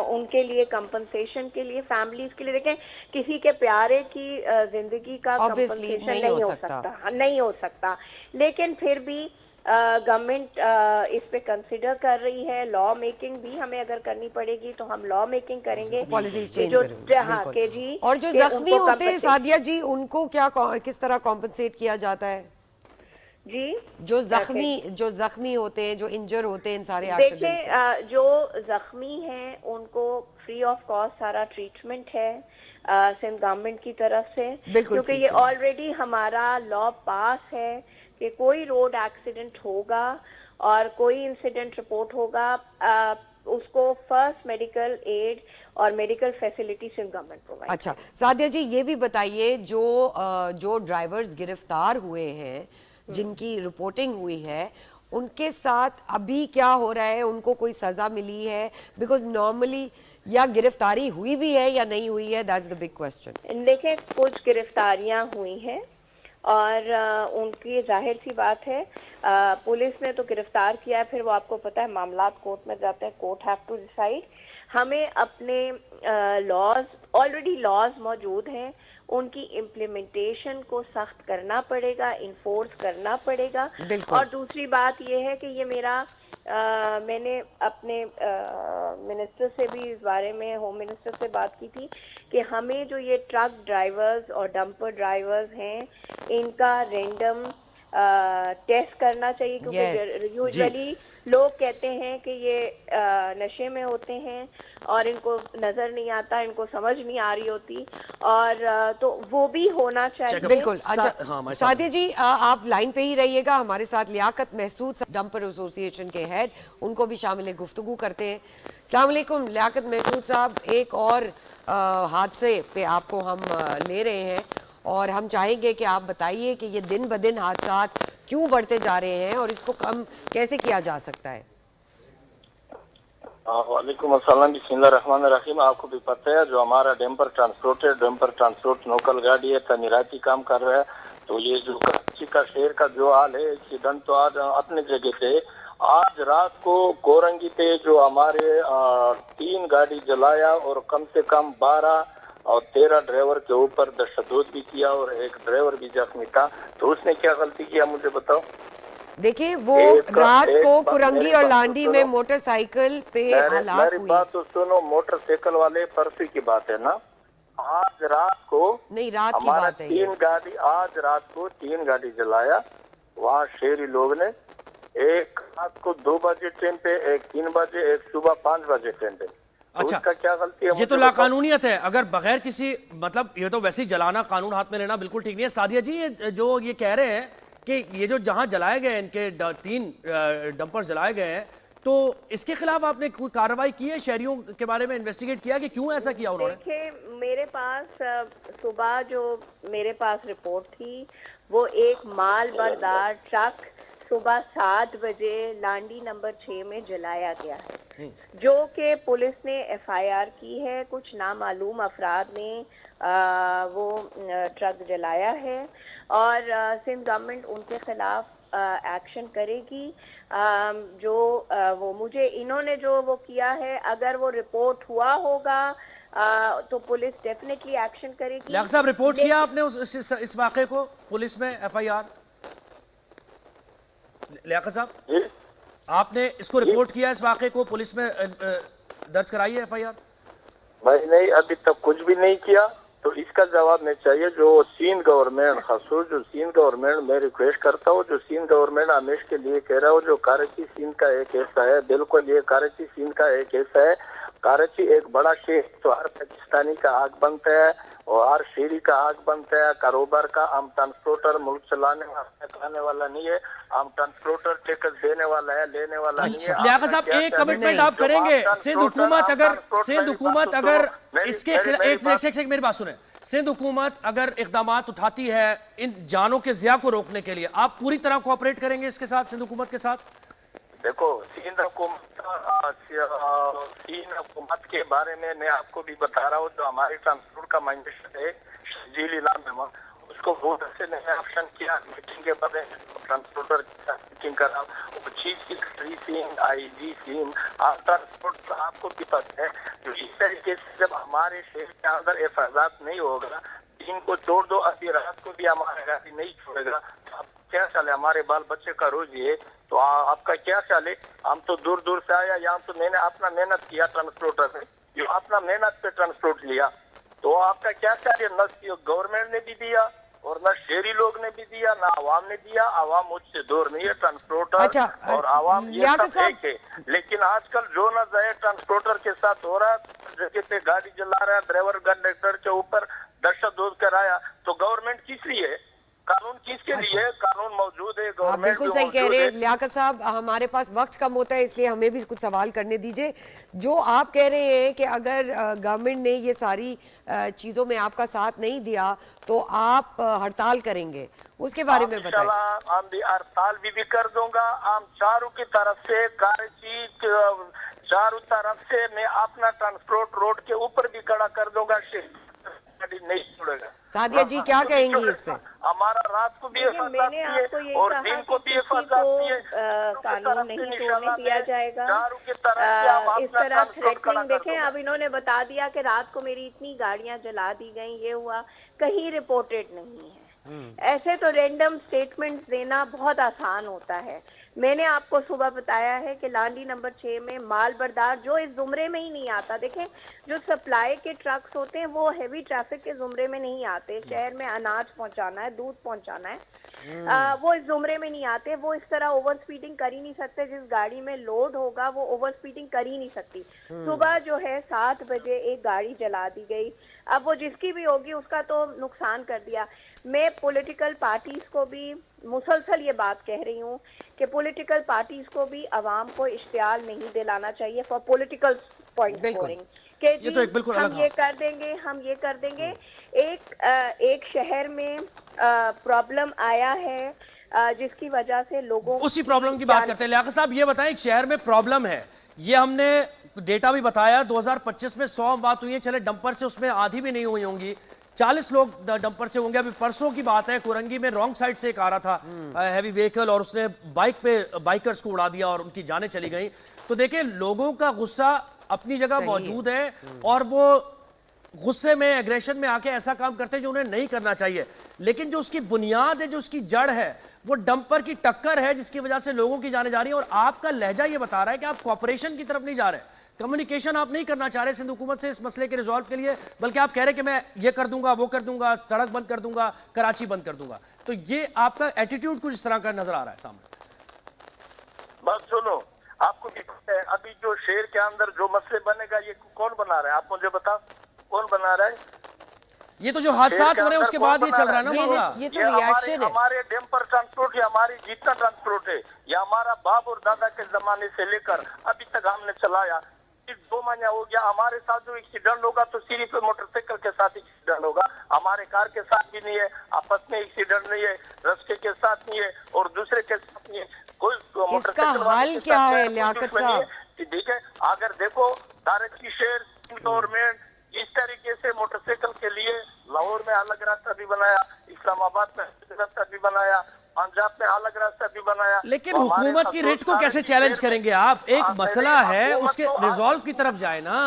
उनके लिए कंपनसेशन के लिए, फैमिलीज के लिए। देखें, किसी के प्यारे की जिंदगी का कंपनसेशन नहीं हो सकता, लेकिन फिर भी गवर्नमेंट इस पे कंसिडर कर रही है। लॉ मेकिंग भी हमें अगर करनी पड़ेगी तो हम लॉ मेकिंग करेंगे, पॉलिसीज चेंज जो करेंगे, हाँ बिल्कुल। के जी और जो कि जख्मी उनको होते हैं compensate- सादिया जी, उनको क्या किस तरह कॉम्पनसेट किया जाता है? जी जो जख्मी होते हैं, जो इंजर होते हैं इन सारे एक्सीडेंट से? देखिए, जो जख्मी हैं उनको फ्री ऑफ कॉस्ट सारा ट्रीटमेंट है सिंध गवर्नमेंट की तरफ से, बिल्कुल क्योंकि ठीक ये है। ऑलरेडी हमारा लॉ पास है कि कोई रोड एक्सीडेंट होगा और कोई इंसिडेंट रिपोर्ट होगा, उसको फर्स्ट मेडिकल एड और medical facility Sindh government provide. अच्छा सादिया जी, ये भी बताइए, जो ड्राइवर्स गिरफ्तार हुए हैं, जिनकी रिपोर्टिंग हुई है, उनके साथ अभी क्या हो रहा है? उनको कोई सजा मिली है? बिकॉज नॉर्मली या गिरफ्तारी हुई भी है या नहीं हुई है, दैट्स द बिग क्वेश्चन। देखिए, कुछ गिरफ्तारियां हुई हैं और उनकी जाहिर सी बात है, पुलिस ने तो गिरफ्तार किया है, फिर वो आपको पता है मामलात कोर्ट में जाते हैं, कोर्ट हैव टू डिसाइड। हमें अपने लॉज, ऑलरेडी लॉज मौजूद हैं, उनकी इम्प्लीमेंटेशन को सख्त करना पड़ेगा, इन्फोर्स करना पड़ेगा। और दूसरी बात यह है कि ये मेरा मैंने अपने मिनिस्टर से भी इस बारे में, होम मिनिस्टर से बात की थी कि हमें जो ये ट्रक ड्राइवर्स और डंपर ड्राइवर्स हैं, इनका रैंडम टेस्ट करना चाहिए, क्योंकि यूजुअली लोग कहते हैं कि ये नशे में होते हैं और इनको नजर नहीं आता, इनको समझ नहीं आ रही होती, और तो वो भी होना चाहिए। बिल्कुल। अच्छा सादिया जी, आप लाइन पे ही रहिएगा, हमारे साथ लियाकत महसूद, डंपर एसोसिएशन के हेड, उनको भी शामिल गुफ्तगू करते हैं। अस्सलाम वालेकुम लियाकत महसूद साहब, एक और हादसे पे आपको हम ले रहे हैं और हम चाहेंगे कि आप बताइए कि ये दिन ब दिन हादसात क्यों बढ़ते जा रहे हैं और इसको कम कैसे किया जा सकता है। वालेकुम अस्सलाम, बिस्मिल्लाहिर्रहमानिर्रहीम। आपको भी पता है, जो हमारा डंपर ट्रांसपोर्ट लोकल गाड़ी है, तमीराती काम कर रहा है, तो ये जो कराची का शहर का जो हाल है, एक्सीडेंट तो आज अपनी जगह पे। आज रात को कोरंगी पे जो हमारे 3 गाड़ी जलाया और कम से कम 12 और 13 ड्राइवर के ऊपर तशद्दुद भी किया और एक ड्राइवर भी जख्मी था। तो उसने क्या गलती किया, मुझे बताओ। देखिए, वो रात को कुरंगी और लांडी में मोटरसाइकिल पे हालात मेरी हुई। बात तो सुनो, मोटरसाइकिल वाले परसों की बात है ना, आज रात को नहीं, रात की हमारा बात है ये। 3 गाड़ी, आज रात को 3 गाड़ी जलाया वहाँ शहरी लोग ने। एक रात को 2 बजे ट्रेन पे, एक 3 बजे, एक सुबह 5 बजे ट्रेन पे। अच्छा, उसका क्या गलती है? ये तो लाकानूनियत है, अगर बगैर किसी, मतलब ये तो वैसे ही जलाना, कानून हाथ में लेना बिल्कुल ठीक नहीं है। सादिया जी, ये जो ये कह रहे हैं कि ये जो जहां जलाए गए, इनके 3 डंपर जलाए गए हैं, तो इसके खिलाफ आपने कोई कार्रवाई की है? शहरियों के बारे में इन्वेस्टिगेट किया कि क्यों ऐसा किया उन्होंने? देखिए, मेरे पास सुबह जो मेरे पास रिपोर्ट थी, वो एक माल बरदार ट्रक सुबह 7 बजे लांडी नंबर 6 में जलाया गया है, जो कि पुलिस ने FIR की है। कुछ नामालूम अफराद ने वो ट्रक जलाया है और सिंध गवर्नमेंट उनके खिलाफ एक्शन करेगी। जो वो मुझे इन्होंने जो वो किया है, अगर वो रिपोर्ट हुआ होगा तो पुलिस डेफिनेटली एक्शन करेगी। लियाकत साहब, रिपोर्ट किया आपने इस वाक़े को पुलिस में, FIR? लियाकत साहब, आपने इसको रिपोर्ट किया, इस वाक़े को पुलिस में दर्ज कराई है FIR? भाई नहीं, अभी तक कुछ भी नहीं किया। तो इसका जवाब नहीं चाहिए। जो सिंध गवर्नमेंट, खासतौर जो सिंध गवर्नमेंट, मैं रिक्वेस्ट करता हूँ, जो सिंध गवर्नमेंट हमेशा के लिए कह रहा हूँ, जो कराची सिंध का एक हिस्सा है, बिल्कुल ये कराची सिंध का एक हिस्सा है। कराची एक बड़ा शहर, तो हर पाकिस्तानी का हक बनता है और हर शहरी का हक बनता है कारोबार का। हम ट्रांसपोर्टर मुल्क चलाने वाला, खाने वाला नहीं है। हम ट्रांसपोर्टर टैक्स देने वाला है, लेने वाला नहीं है। लियाकत साहब, एक कमिटमेंट आप करेंगे, सिंध हुकूमत अगर इसके खिलाफ, एक मेरी बात सुने, सिंध हुकूमत अगर इक़दामात उठाती है इन जानों के ज़िया को रोकने के लिए, आप पूरी तरह कोऑपरेट करेंगे इसके साथ, सिंध हुकूमत के साथ? देखो, सिंध हुकूमत के बारे में मैं आपको भी बता रहा हूँ। जो हमारी ट्रांसपोर्ट का मिनिस्टर है शजील इलाम, उसको बहुत अच्छे ने ऑप्शन किया मीटिंग के बाद, ट्रांसपोर्टर के साथ मीटिंग करा, chief secretary Singh, IG Singh, transport आपको भी पता है। तो इस तरीके से जब हमारे शहर के अंदर हिफाजत नहीं होगा, इनको छोड़ दो, अभी रात को भी हमारा गाड़ी नहीं छोड़ेगा, तो क्या ख्याल है? हमारे बाल बच्चे का रोजी है, तो आपका क्या ख्याल है? हम तो दूर दूर से आया, यहाँ तो मैंने अपना मेहनत किया ट्रांसपोर्टर में, जो अपना मेहनत पे ट्रांसपोर्ट लिया, तो आपका क्या ख्याल है? न गवर्नमेंट ने भी दिया और न शहरी लोग ने भी दिया, ना आवाम ने दिया। आवाम मुझसे दूर नहीं है, ट्रांसपोर्टर अच्छा, और आवाम ये लियाकत सब एक है। लेकिन आजकल जो न जाए ट्रांसपोर्टर के साथ हो रहा है, जगह पे गाड़ी चला रहा है, ड्राइवर कंडक्टर के ऊपर दहशत दूर कराया, तो गवर्नमेंट किस लिए है? कानून किसके लिए? कानून मौजूद है, आप गवर्नमेंट बिल्कुल जो सही कह मौजूद रहे है। हैं लियाकत साहब, हमारे पास वक्त कम होता है इसलिए हमें भी कुछ सवाल करने दीजिए। जो आप कह रहे हैं कि अगर गवर्नमेंट ने ये सारी चीज़ों में आपका साथ नहीं दिया तो आप हड़ताल करेंगे, उसके बारे में बताएं। इंशाल्लाह हम भी हड़ताल भी कर दूंगा। हम चारों की तरफ से चारों तरफ से मैं अपना ट्रांसपोर्ट रोड के ऊपर भी खड़ा कर दूंगा, नहीं छोड़ेगा। सादिया जी क्या कहेंगी इस पे? हमारा रात को भी मैंने आपको ये और कहा दिन कि को भी किसी को कानून नहीं तोड़ने दिया जाएगा। इस तरह थ्रेटनिंग देखें, अब इन्होंने बता दिया कि रात को मेरी इतनी गाड़ियां जला दी गई, ये हुआ, कहीं रिपोर्टेड नहीं है। ऐसे तो रैंडम स्टेटमेंट्स देना बहुत आसान होता है। मैंने आपको सुबह बताया है कि लांडी नंबर 6 में माल बरदार जो इस जुमरे में ही नहीं आता, देखें जो सप्लाई के ट्रक्स होते हैं वो हेवी ट्रैफिक के जुमरे में नहीं आते। शहर में अनाज पहुंचाना है, दूध पहुंचाना है, वो इस जुमरे में नहीं आते। वो इस तरह ओवर स्पीडिंग कर ही नहीं सकते। जिस गाड़ी में लोड होगा वो ओवर स्पीडिंग कर ही नहीं सकती। सुबह जो है 7 बजे एक गाड़ी जला दी गई, अब वो जिसकी भी होगी उसका तो नुकसान कर दिया। मैं पॉलिटिकल पार्टीज को भी मुसलसल ये बात कह रही हूँ कि पॉलिटिकल पार्टीज को भी आवाम को इश्तियाल नहीं दिलाना चाहिए फॉर पॉलिटिकल पॉइंट स्कोरिंग कि ये तो एक बिल्कुल हम अलग ये कर देंगे, हम ये कर देंगे। एक शहर में प्रॉब्लम आया है जिसकी वजह से लोगों उसी प्रॉब्लम की बात करते हैं। लियाकत साहब ये बताएं, एक शहर में प्रॉब्लम है, ये हमने डेटा भी बताया, 2025 में 100 बात हुई है, चले डंपर से उसमें आधी भी नहीं हुई होंगी, 40 लोग डंपर से होंगे। अभी परसों की बात है, कुरंगी में रॉन्ग साइड से एक आ रहा था हैवी व्हीकल और उसने बाइक पे बाइकर्स को उड़ा दिया और उनकी जानें चली गई। तो देखिए लोगों का गुस्सा अपनी जगह मौजूद है और वो गुस्से में, एग्रेशन में आके ऐसा काम करते हैं जो उन्हें नहीं करना चाहिए। लेकिन जो उसकी बुनियाद है, जो उसकी जड़ है, वो डंपर की टक्कर है जिसकी वजह से लोगों की जाने जा रही है। और आपका लहजा ये बता रहा है कि आप कॉपरेशन की तरफ नहीं जा रहे, कम्युनिकेशन आप नहीं करना चाह रहे सिंध हुकूमत से इस मसले के रिजॉल्व के लिए, बल्कि आप कह रहे हैं कि मैं ये कर दूंगा, वो कर दूंगा, सड़क बंद कर दूंगा, कराची बंद कर दूंगा। तो ये आपका एटीट्यूड कुछ इस तरह का नजर आ रहा है सामने। बस सुनो, आपको भी पता है अभी जो शहर के अंदर जो मसले बनेगा ये कौन बना रहा है? आप मुझे बताओ कौन बना रहा है? ये तो जो हादसा हो रहे हैं उसके बाद ये चल रहा है ना मामला। ये तो रिएक्शन है। हमारे डैम्पर ट्रांसपोर्ट, ये हमारी जितना ट्रांसपोर्ट है, ये हमारा बाप और दादा के जमाने से लेकर अभी तक हमने चलाया। 2 महीना हो गया, हमारे साथ जो एक्सीडेंट होगा तो सिर्फ मोटरसाइकिल के साथ एक्सीडेंट होगा, हमारे कार के साथ भी नहीं है, आपस में एक्सीडेंट नहीं है, रास्ते के साथ नहीं है और दूसरे के साथ नहीं है। कोई इसका हल क्या है लियाकत साहब? ठीक है, अगर देखो कराची शहर गवर्नमेंट इस तरीके से मोटरसाइकिल के लिए लाहौर में अलग रास्ता भी बनाया, इस्लामाबाद में अलग रास्ता भी बनाया, पंजाब में अलग रास्ता भी बनाया। लेकिन हुकूमत की रिट को कैसे चैलेंज करेंगे आप? एक मसला है, उसके रिजॉल्व की तरफ जाए ना।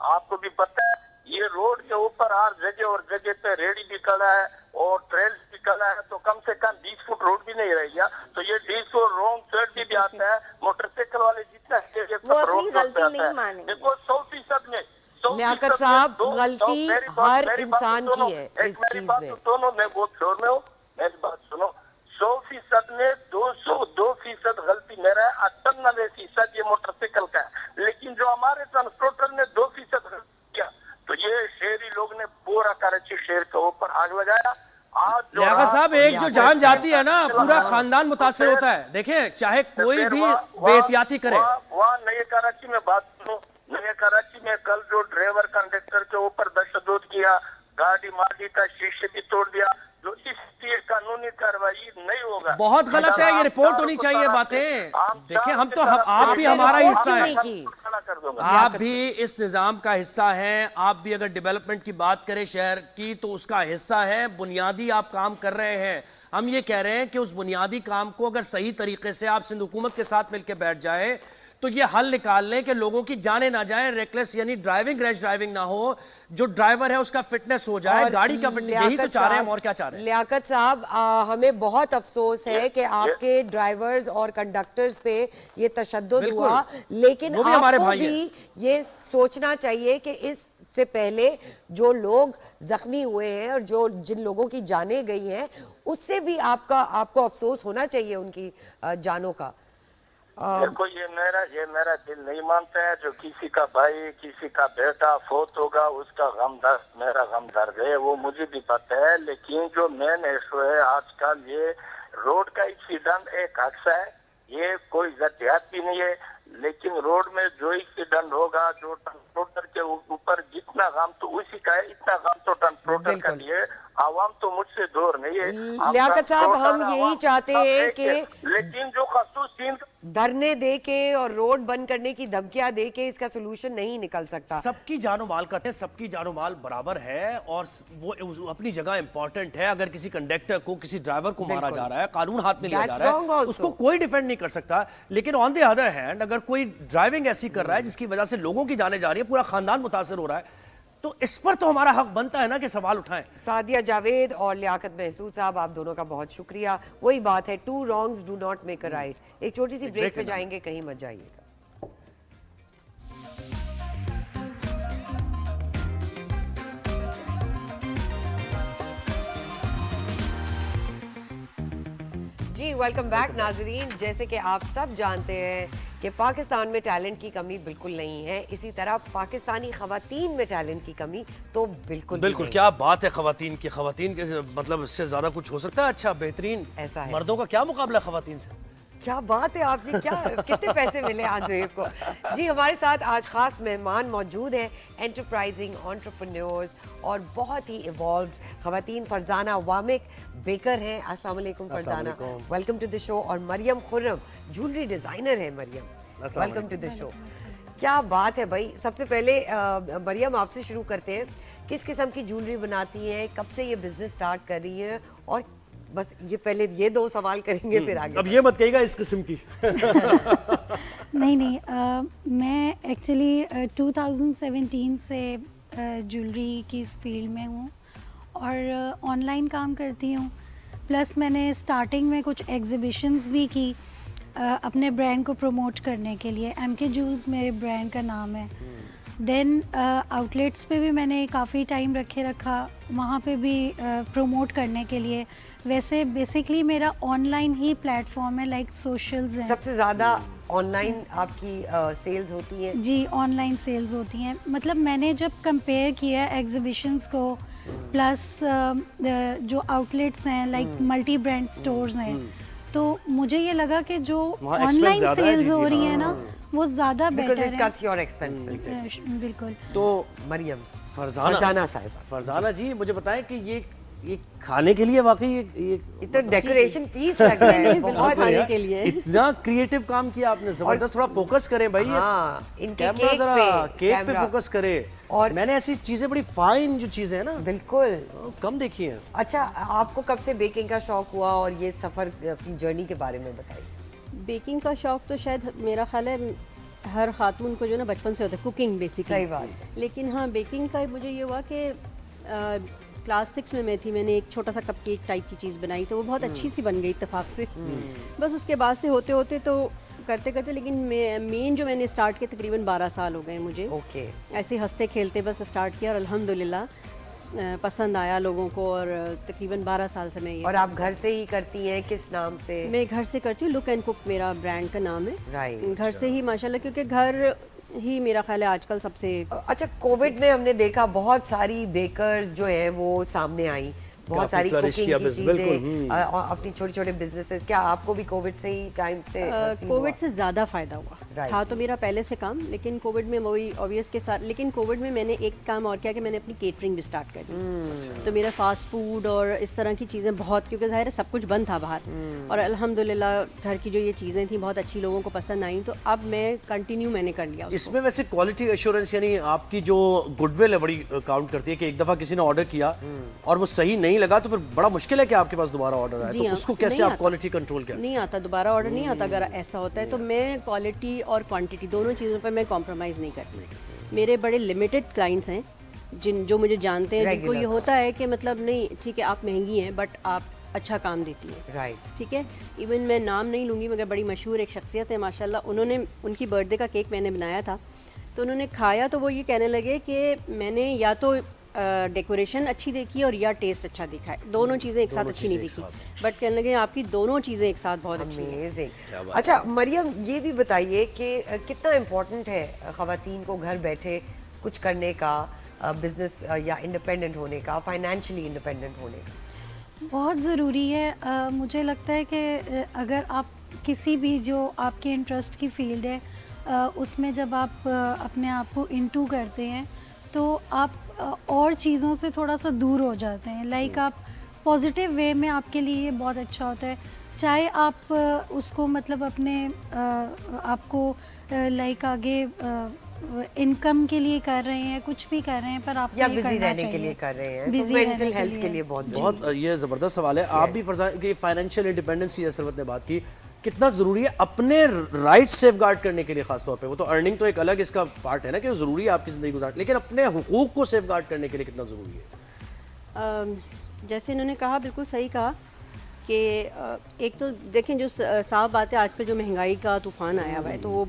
आपको भी पता है ये रोड के ऊपर हर जगह और जगह पे रेडी भी खड़ा है और ट्रेल भी खड़ा है, तो कम से कम 20 फुट रोड भी नहीं रह गया। तो ये 20 फुट रॉन्ग साइड भी आता है, मोटरसाइकिल वाले जितना रोड आता है। देखो 100% में लियाकत साहब, गलती हर इंसान की है इस चीज में। दोनों मैं बहुत जोर में हूँ, मेरी बात सुनो। 100% में 202% गलती मेरा है, 98% ये मोटरसाइकिल का है। लेकिन जो हमारे ट्रांसपोर्टर ने 2% गलती किया, तो ये शहरी लोग ने पूरा कराची शहर के ऊपर आग लगाया। लियाकत साहब, एक जो जान जाती है ना, पूरा खानदान मुतासिर होता है। देखें चाहे कोई भी बेहतियाती करे। वहाँ नए कराची में बात सुनो, नए कराची में कल जो ड्राइवर कंडक्टर के ऊपर दहशत किया, गाड़ी माली का शीशे भी तोड़ दिया, जो इसलिए कानूनी कार्रवाई नहीं होगा। बहुत गलत है, ये रिपोर्ट होनी चाहिए बातें। देखिए आप भी हमारा हिस्सा है, आप भी इस निजाम का हिस्सा हैं। आप भी अगर डेवलपमेंट की बात करें शहर की तो उसका हिस्सा है। बुनियादी आप काम कर रहे हैं। हम ये कह रहे हैं कि उस बुनियादी काम को अगर सही तरीके से आप सिंध हुकूमत के साथ मिलकर बैठ जाए तो ये हल निकाल लें कि लोगों की जाने ना जाए, रेकलेस यानी ड्राइविंग, रैश ड्राइविंग ना हो, जो ड्राइवर है उसका फिटनेस हो जाए, गाड़ी का फिटनेस, यही तो चाह रहे हैं हम, और क्या चाह रहे हैं? लियाकत साहब, हमें बहुत अफसोस है कि आपके ड्राइवर्स और कंडक्टर्स पे ये तशद्दुद हुआ, लेकिन आपको भी ये सोचना चाहिए कि इससे पहले जो लोग जख्मी हुए हैं और जो जिन लोगों की जानें गई हैं, उससे भी आपको अफसोस होना चाहिए उनकी जानों का। देखो, ये मेरा दिल नहीं मानता है। जो किसी का भाई, किसी का बेटा फोत होगा, उसका गम दर्द मेरा गम दर्द है, वो मुझे भी पता है। लेकिन जो मेन इशू है आजकल, ये रोड का एक्सीडेंट एक हादसा है, ये कोई जतियात भी नहीं है। लेकिन रोड में जो एक्सीडेंट होगा, जो ट्रांसपोर्टर के ऊपर जितना गम तो उसी का है, इतना गम तो ट्रांसपोर्टर का नहीं है। आवाम तो मुझसे दूर नहीं है। लियाकत साहब, हम यही चाहते हैं कि लेकिन जो खसूस सीन धरने दे के और रोड बंद करने की धमकियां दे के इसका सोल्यूशन नहीं निकल सकता। सबकी जानो माल कहते हैं, सबकी जानो माल बराबर है और वो अपनी जगह इंपॉर्टेंट है। अगर किसी कंडक्टर को, किसी ड्राइवर को मारा जा रहा है, कानून हाथ में लिया जा रहा है, उसको कोई डिफेंड नहीं कर सकता। लेकिन ऑन द अदर हैंड, अगर कोई ड्राइविंग ऐसी कर रहा है जिसकी वजह से लोगों की जाने जा रही है, पूरा खानदान मुतासर हो रहा है, तो इस पर तो हमारा हक बनता है ना कि सवाल उठाएं। सादिया जावेद और लियाकत महसूद साहब, आप दोनों का बहुत शुक्रिया। वही बात है, 2 wrongs do not make a right. एक छोटी सी ब्रेक पे जाएंगे, कहीं मत जाइएगा। जी वेलकम बैक नाजरीन। जैसे कि आप सब जानते हैं कि पाकिस्तान में टैलेंट की कमी बिल्कुल नहीं है, इसी तरह पाकिस्तानी खवातीन में टैलेंट की कमी तो बिल्कुल क्या बात है। खवातीन के मतलब इससे ज्यादा कुछ हो सकता है? अच्छा, बेहतरीन। ऐसा है, मर्दों का क्या मुकाबला खवातीन से? क्या बात है आपकी, क्या कितने पैसे मिले आज ज़ुहैब को। जी हमारे साथ आज खास मेहमान मौजूद हैं, एंटरप्राइजिंग एंटरप्रेन्योर्स और बहुत ही इवॉल्व्ड खवातीन। फरजाना वामिक बेकर हैं। अस्सलाम वालेकुम Farzana, welcome to the show. और मरियम खुर्रम, ज्वेलरी डिजाइनर है Mariam, welcome to the show. क्या बात है भाई। सबसे पहले मरियम आपसे शुरू करते हैं, किस किस्म की ज्वेलरी बनाती हैं, कब से ये बिजनेस स्टार्ट कर रही हैं? और बस ये पहले ये 2 सवाल करेंगे, फिर आगे। अब ये मत कहिएगा इस किस्म की। नहीं, मैं एक्चुअली 2017 से ज्वेलरी की इस फील्ड में हूँ और ऑनलाइन काम करती हूँ। प्लस मैंने स्टार्टिंग में कुछ एग्जिबिशंस भी की अपने ब्रांड को प्रमोट करने के लिए। MK Jewels मेरे ब्रांड का नाम है। देन आउटलेट्स पे भी मैंने काफ़ी टाइम रखा, वहाँ पे भी प्रमोट करने के लिए। वैसे बेसिकली मेरा ऑनलाइन ही प्लेटफॉर्म है, लाइक सोशल्स हैं। सबसे ज़्यादा ऑनलाइन आपकी सेल्स होती है? जी, ऑनलाइन सेल्स होती हैं। मतलब मैंने जब कंपेयर किया एग्जिबिशंस को प्लस जो आउटलेट्स हैं, लाइक मल्टी ब्रांड स्टोर्स हैं, तो मुझे ये लगा कि जो ऑनलाइन सेल्स हो रही है ना, वो ज़्यादा बेटर है। Cuts your expenses. बिल्कुल। तो मरियम, फरजाना जी, मुझे बताएं कि ये खाने के लिए वाकई ये तो डेकोरेशन पीस लग रहा है बहुत खाने के लिए। इतना क्रिएटिव काम किया आपने, जबरदस्त। थोड़ा फोकस करें भाई, इनके केक पे फोकस करें। और मैंने ऐसी चीजें, बड़ी फाइन जो चीजें हैं ना, बिल्कुल कम देखी हैं। अच्छा, आपको कब से बेकिंग का शौक हुआ और ये सफर, अपनी जर्नी के बारे में बताइए। बेकिंग का शौक तो शायद मेरा ख्याल है हर खातून को जो ना बचपन से होता है, कुकिंग बेसिकली। सही बात। लेकिन हाँ, बेकिंग का मुझे ये हुआ कि क्लास 6 में मैं थी, मैंने एक छोटा सा कपकेक टाइप की चीज़ बनाई, तो वो बहुत अच्छी सी बन गई इत्तेफाक से। बस उसके बाद से होते होते तो करते करते, लेकिन मेन जो मैंने स्टार्ट किया तकरीबन 12 साल हो गए मुझे। ओके। ऐसे हंसते खेलते बस स्टार्ट किया और अल्हम्दुलिल्लाह पसंद आया लोगों को, और तकरीबन 12 साल से मैं ये। और आप घर से ही करती हैं, किस नाम से? मैं घर से करती हूँ, लुक एंड कुक मेरा ब्रांड का नाम है। राइट। घर से ही माशाल्लाह, क्योंकि घर ही मेरा ख्याल है आजकल सबसे। अच्छा, कोविड में हमने देखा बहुत सारी बेकर्स जो है वो सामने आई, बहुत सारी कुकिंग की चीजें, अपनी छोटे छोटे बिजनेसेस। क्या आपको भी कोविड से ही टाइम से? कोविड से ज़्यादा फ़ायदा हुआ था तो मेरा पहले से काम, लेकिन कोविड में वही ऑब्वियस के साथ। लेकिन कोविड में मैंने एक काम और किया कि मैंने अपनी केटरिंग भी स्टार्ट कर दी। तो मेरा फास्ट फूड और इस तरह की चीज़ें बहुत, क्योंकि ज़ाहिर है सब कुछ बंद था बाहर, और अल्हम्दुलिल्लाह घर की जो ये चीज़ें थी बहुत अच्छी, लोगों को पसंद आई, तो अब मैं कंटिन्यू मैंने कर लिया। इसमें वैसे क्वालिटी एश्योरेंस यानी आपकी जो गुडविल है बड़ी काउंट करती है कि एक दफ़ा किसी ने ऑर्डर किया और वो सही नहीं नहीं लगा तो फिर बड़ा मुश्किल है कि आपके पास दोबारा ऑर्डर आए, जी तो हाँ, उसको कैसे नहीं आप आता। क्वालिटी कंट्रोल करें? नहीं आता, दोबारा ऑर्डर नहीं आता अगर ऐसा होता है। तो मैं क्वालिटी और क्वांटिटी दोनों चीज़ों पर मैं कॉम्प्रोमाइज़ नहीं करती। मेरे बड़े लिमिटेड क्लाइंट्स हैं जो मुझे जानते हैं, जिनको ये होता है कि मतलब नहीं ठीक है आप महंगी हैं बट आप अच्छा काम देती है, राइट। ठीक है। इवन मैं नाम नहीं लूँगी मगर बड़ी मशहूर एक शख्सियत है माशाल्लाह, उन्होंने उनकी बर्थडे का केक मैंने बनाया था, तो उन्होंने खाया तो वो ये कहने लगे कि मैंने या तो डेकोरेशन अच्छी देखी और या टेस्ट अच्छा देखा है, दोनों चीज़ें एक साथ अच्छी नहीं देखी, बट कहने लगे आपकी दोनों चीज़ें एक साथ बहुत अच्छी हैं। अमेजिंग। अच्छा मरियम, ये भी बताइए कि कितना इम्पोर्टेंट है ख़वातीन को घर बैठे कुछ करने का, बिजनेस या इंडिपेंडेंट होने का, फाइनेंशियली इंडिपेंडेंट होने का? बहुत ज़रूरी है। मुझे लगता है कि अगर आप किसी भी जो आपके इंटरेस्ट की फील्ड है उसमें जब आप अपने आप को इनटू करते हैं तो आप और चीज़ों से थोड़ा सा दूर हो जाते हैं। लाइक आप पॉजिटिव वे में आपके लिए ये बहुत अच्छा होता है, चाहे आप उसको मतलब अपने आपको लाइक आगे इनकम के लिए कर रहे हैं, कुछ भी कर रहे हैं, पर आप या बिजी रहने के लिए कर रहे हैं, तो मेंटल हेल्थ के लिए बहुत ये ज़बरदस्त सवाल है। आप भी फरजान की फाइनेंशियल इंडिपेंडेंस की जैसे सरवत ने बात की, कितना ज़रूरी है अपने राइट सेफगार्ड करने के लिए, खासतौर पे वो तो अर्निंग तो एक अलग इसका पार्ट है ना कि ज़रूरी है आपकी ज़िंदगी गुजारने, लेकिन अपने हुकूक को सेफगार्ड करने के लिए कितना ज़रूरी है? जैसे इन्होंने कहा, बिल्कुल सही कहा कि एक तो देखें जो साफ बात है, आज पे जो महंगाई का तूफ़ान आया हुआ है, तो वो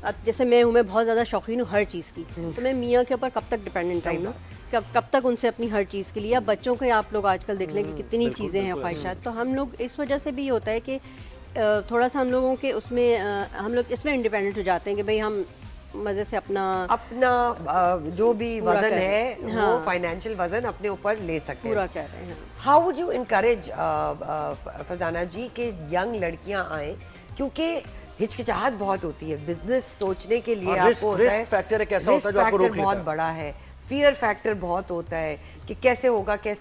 अब जैसे मैं बहुत ज़्यादा शौकीन हूँ हर चीज़ की, तो मैं मियाँ के ऊपर कब तक डिपेंडेंट हूँ ना, कब तक उनसे अपनी हर चीज़ के लिए। अब बच्चों के आप लोग आजकल देख लें कि कितनी चीज़ें हैं, ख्वाहिशात, तो हम लोग इस वजह से भी होता है कि थोड़ा सा हम लोगों के उसमें हम लोग इसमें इंडिपेंडेंट हो जाते हैं कि भाई हम मज़े से अपना जो भी वजन है वो फाइनेंशियल वजन अपने ऊपर ले सकते हैं, पूरा कर रहे हैं। How would you encourage Farzana ji कि यंग लड़कियां आए, क्योंकि हिचकिचाहट बहुत होती है बिजनेस सोचने के लिए, आपको होता है रिस्क फैक्टर एक ऐसा होता है जो आपको रोक लेता है, बहुत बड़ा है, फियर फैक्टर बहुत होता है कि कैसे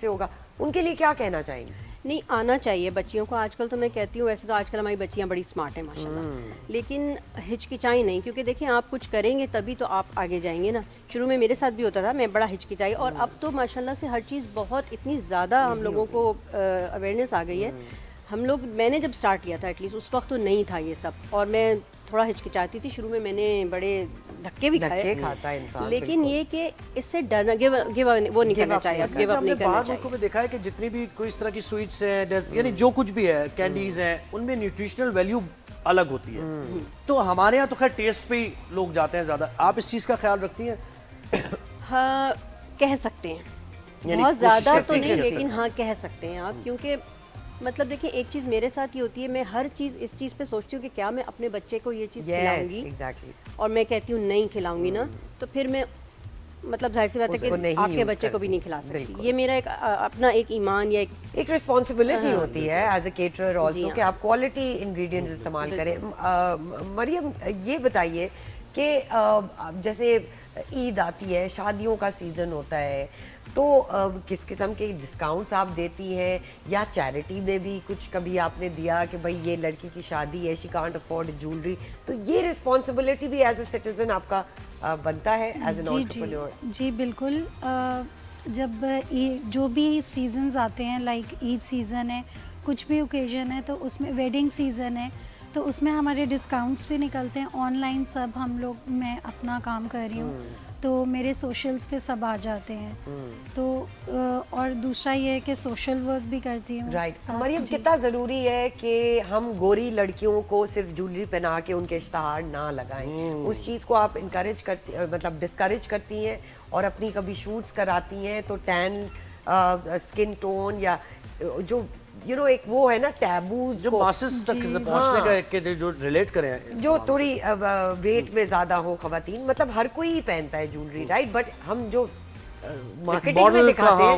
होगा, उनके लिए क्या कहना चाहेंगे? नहीं, आना चाहिए बच्चियों को। आजकल तो मैं कहती हूँ, वैसे तो आजकल हमारी बच्चियाँ बड़ी स्मार्ट हैं माशाल्लाह, लेकिन हिचकिचाई नहीं, क्योंकि देखिए आप कुछ करेंगे तभी तो आप आगे जाएंगे ना। शुरू में मेरे साथ भी होता था, मैं बड़ा हिचकिचाई, और अब तो माशाल्लाह से हर चीज़ बहुत इतनी ज़्यादा हम लोगों को अवेयरनेस आ गई है। मैंने जब स्टार्ट किया था एटलीस्ट उस वक्त तो नहीं था ये सब, और मैं थोड़ा हिचकिचाती थी शुरू में, मैंने बड़े धक्के भी खाए, खाता है इंसान, लेकिन ये कि इससे डरना वो नहीं करना चाहिए, गिव अप नहीं करना चाहिए। मुल्कों में देखा है कि जितनी भी कोई इस तरह की स्वीट्स हैं, यानी जो कुछ भी है, कैंडीज हैं, उनमें न्यूट्रिशनल वैल्यू अलग होती है, तो हमारे यहाँ तो खैर टेस्ट पे ही लोग जाते हैं ज़्यादा। आप इस चीज़ का ख्याल रखती हैं? हाँ, कह सकते हैं, बहुत ज़्यादा तो नहीं, लेकिन हाँ कह सकते हैं आप, क्योंकि मतलब देखिए एक चीज़ मेरे साथ ही होती है, मैं हर चीज़ इस चीज़ पे सोचती हूँ कि क्या मैं अपने बच्चे को ये चीज़ खिलाऊंगी, और मैं कहती हूँ नहीं खिलाऊंगी ना, तो फिर मैं मतलब जाहिर सी बात है कि आपके बच्चे को भी नहीं खिला सकती। ये मेरा एक अपना एक ईमान या एक रिस्पॉन्सिबिलिटी होती है एज ए केटरर ऑल्सो कि आप क्वालिटी इंग्रेडिएंट्स इस्तेमाल करें। मरियम, ये बताइए कि जैसे ईद आती है, शादियों का सीज़न होता है, तो किस किस्म के डिस्काउंट्स आप देती हैं, या चैरिटी में भी कुछ कभी आपने दिया कि भाई ये लड़की की शादी है, शी कांट अफोर्ड ज्वेलरी, तो ये रिस्पॉन्सिबिलिटी भी एज ए सिटीजन आपका बनता है एज एन एंटरप्रेन्योर? जी बिल्कुल। जब जो भी सीजन्स आते हैं, लाइक ईद सीज़न है, कुछ भी ओकेजन है, तो उसमें वेडिंग सीज़न है, तो उसमें हमारे डिस्काउंट्स भी निकलते हैं ऑनलाइन। सब हम लोग, मैं अपना काम कर रही हूँ तो मेरे सोशल्स पे सब आ जाते हैं, तो और दूसरा ये है कि सोशल वर्क भी करती हूँ। राइट। मरियम, कितना ज़रूरी है कि हम गोरी लड़कियों को सिर्फ ज्वेलरी पहना के उनके इश्तहार ना लगाएं, उस चीज़ को आप इनकरेज करती, मतलब डिस्करेज करती हैं, और अपनी कभी शूट्स कराती हैं तो टैन स्किन टोन या जो एक वो है ना टैबूज जो मासेस तक पहुंचने का के जो रिलेट करें, जो थोड़ी रेट में ज्यादा हो खवातीन, मतलब हर कोई ही पहनता है ज्वेलरी, राइट, बट हम जो मार्केटिंग में दिखाते हैं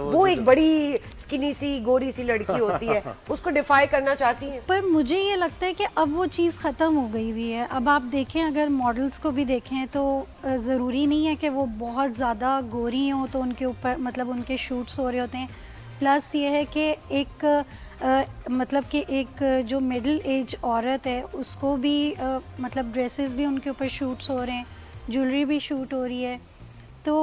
वो एक बड़ी स्किनी सी गोरी सी लड़की होती है, उसको डिफाई करना चाहती हैं। पर मुझे ये लगता है कि अब वो चीज़ ख़त्म हो गई हुई है। अब आप देखें, अगर मॉडल्स को भी देखें तो ज़रूरी नहीं है कि वो बहुत ज़्यादा गोरी हों तो उनके ऊपर मतलब उनके शूट्स हो रहे होते हैं। प्लस ये है कि मतलब कि एक जो मिडिल एज औरत है उसको भी मतलब ड्रेसेस भी उनके ऊपर शूट्स हो रहे हैं, ज्वेलरी भी शूट हो रही है, तो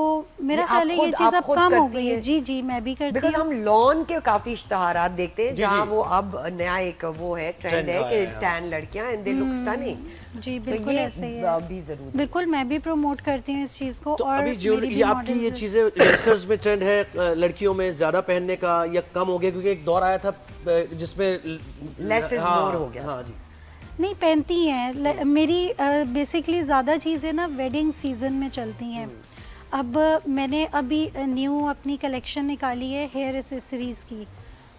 मेरा आप ख्याल है ये खुद- चीज़ आप अब खुद कम हो करती गई है। हैं? जी जी मैं भी करती बिकॉज हूँ। हम लॉन के काफी इश्तहारात देखते हैं जहाँ जी। वो अब नया एक वो है ट्रेंड है कि टैन लड़कियां एंड दे लुक स्टनिंग। जी बिल्कुल ऐसे ही है। भी जरूरी बिल्कुल मैं भी प्रमोट करती हूँ इस चीज़ को। तो और अभी मेरी ज्वेलरी भी ये आपकी ये models- चीजें यंगस्टर्स में ट्रेंड है लड़कियों में ज्यादा पहनने का या कम हो गया, क्योंकि एक दौर आया था जिसमें Less is more हो गया। हाँ जी। नहीं पहनती हैं मेरी बेसिकली ज़्यादा चीज़ें ना वेडिंग सीजन में चलती हैं। अब मैंने अभी न्यू अपनी कलेक्शन निकाली है हेयर एसेसरीज़ की,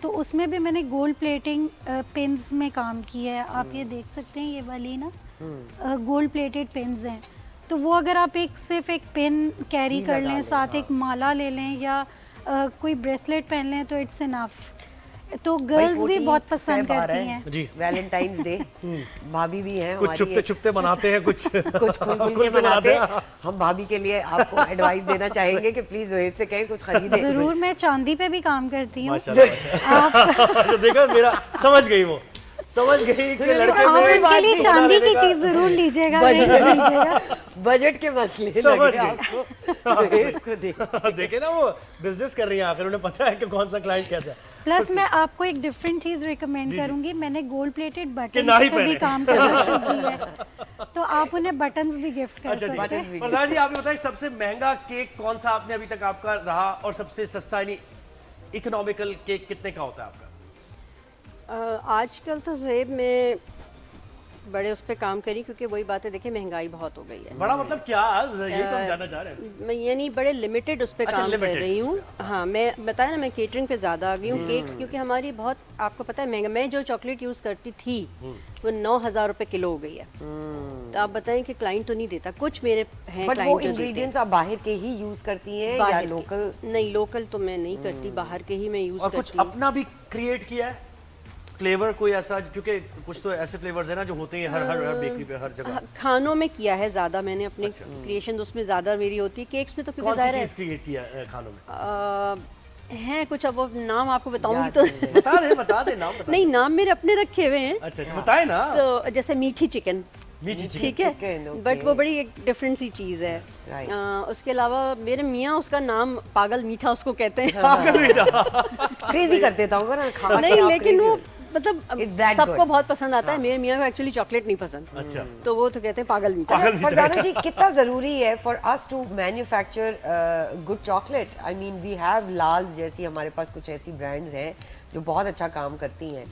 तो उसमें भी मैंने गोल्ड प्लेटिंग पिन्स में काम किया है। आप ये देख सकते हैं ये वाली ना गोल्ड प्लेटेड पिन्स हैं। तो वो अगर आप सिर्फ एक पिन कैरी कर लें, साथ एक माला ले लें या कोई ब्रेसलेट पहन लें तो इट्स इनफ। तो गर्ल्स भी बहुत पसंद करती हैं। जी। वैलेंटाइंस डे भाभी भी हैं कुछ हमारी, चुपते चुपते मनाते हैं, कुछ कुछ खुल के बनाते हैं। हम भाभी के लिए आपको एडवाइस देना चाहेंगे कि प्लीज जोहेब से कहें कुछ खरीदे। ज़रूर, मैं चांदी पे भी काम करती हूँ। माशाल्लाह। देखा मेरा समझ गई कि लड़के आप में उनके लिए चांदी की चीज जरूर लीजिएगा, लीजिएगा। बजट के मसले समझ लगे गए। आपको जोहेब को देखे ना वो बिजनेस कर रही हैं, आखिर उन्हें पता है कि कौन सा क्लाइंट कैसा है। प्लस मैं आपको एक डिफरेंट चीज रिकमेंड करूंगी। मैंने गोल्ड प्लेटेड बटन ना ही पे भी पहने। काम करना शुरू किया है, तो आप उन्हें बटन्स भी गिफ्ट कर सकते हैं। प्रधान जी, आप ये बताएं सबसे महंगा केक कौन सा आपने अभी तक आपका रहा और सबसे सस्ता यानी इकोनॉमिकल केक कितने का होता है आपका? आजकल तो ज़ुहैब में बड़े उस पर काम करी, क्योंकि वही बात है, देखिए महंगाई बहुत हो गई है। बड़ा मतलब क्या, ये तो हम जानना चाह रहे हैं। मैं यानी बड़े लिमिटेड उस पर काम कर रही हूँ। हाँ, मैं बताया ना, मैं केटरिंग पे ज़्यादा आ गई हूँ। केक्स क्योंकि हमारी बहुत, आपको पता है महंगा, मैं जो चॉकलेट यूज़ करती थी वो 9,000 रुपये किलो हो गई है। तो आप बताएं कि क्लाइंट तो नहीं देता, कुछ मेरे हैं बट वो क्लाइंट जो इंग्रेडिएंट्स आप बाहर के ही यूज करती हैं या लोकल? नहीं, लोकल तो मैं नहीं करती, बाहर के ही मैं यूज़ और करती कुछ हूँ। अपना भी क्रिएट किया है फ्लेवर कोई ऐसा, क्योंकि कुछ तो ऐसे फ्लेवर्स है ना जो होते हैं हर बेकरी पे, हर जगह। खानों में किया है ज़्यादा मैंने, अपने क्रिएशन उसमें ज़्यादा मेरी होती है। केक्स में तो क्योंकि कौन सी ज़ाहिर चीज क्रिएट किया है खानों में? हैं कुछ, अब वो नाम आपको बताऊंगी तो बता दे नाम बता। नहीं, नाम मेरे अपने रखे हुए हैं। अच्छा बताए ना। तो जैसे मीठी चिकन, ठीक है, chicken, बट वो बड़ी एक डिफरेंट सी चीज़ है। उसके अलावा मेरे मियाँ उसका नाम पागल मीठा उसको कहते हैं। क्रेजी कर देता हूँ ना खा नहीं, लेकिन वो मतलब It's that सबको good. बहुत पसंद आता है। मेरे मियाँ को एक्चुअली चॉकलेट नहीं पसंद, अच्छा। तो वो तो कहते हैं पागल मीठा। फरजाना जी, कितना जरूरी है for us to manufacture good chocolate? I mean we have लाल्स जैसी, हमारे पास कुछ ऐसी ब्रांड्स हैं जो बहुत अच्छा काम करती हैं,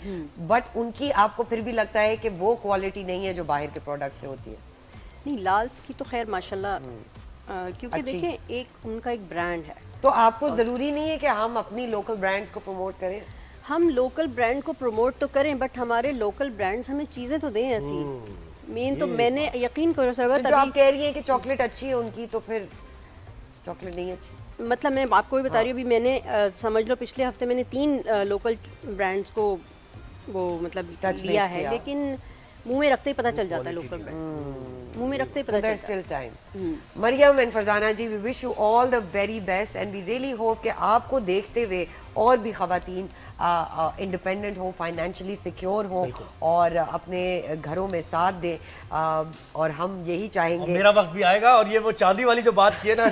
बट उनकी आपको फिर भी लगता है कि वो क्वालिटी नहीं है जो बाहर के प्रोडक्ट से होती है? नहीं, लाल्स की तो खैर माशाल्लाह, क्योंकि अच्छी। देखिए एक उनका एक ब्रांड है। तो आपको जरूरी नहीं है कि हम अपनी लोकल ब्रांड्स को प्रमोट करें? हम लोकल ब्रांड को प्रमोट तो करें, बट हमारे लोकल ब्रांड्स हमें चीज़ें तो दें ऐसी। मेन तो मैंने यकीन करो सरबत, तो जो आप कह रही हैं कि चॉकलेट अच्छी है उनकी, तो फिर चॉकलेट नहीं अच्छी? मतलब मैं आपको भी बता रही हूँ, अभी मैंने समझ लो पिछले हफ्ते मैंने 3 लोकल ब्रांड्स को वो मतलब Touch लिया base है, किया। लेकिन मुंह में रखते ही पता चल जाता है लोकल ब्रांड, मुंह में रखते ही पता There's चलता है। still time. Mariam and Farzana ji, we wish you all the very best and we really hope कि आपको देखते हुए और भी खवातीन इंडिपेंडेंट हो, फाइनेंशियली सिक्योर हो और अपने घरों में साथ दे, और हम यही चाहेंगे। मेरा वक्त भी आएगा और ये वो चांदी वाली जो बात की है ना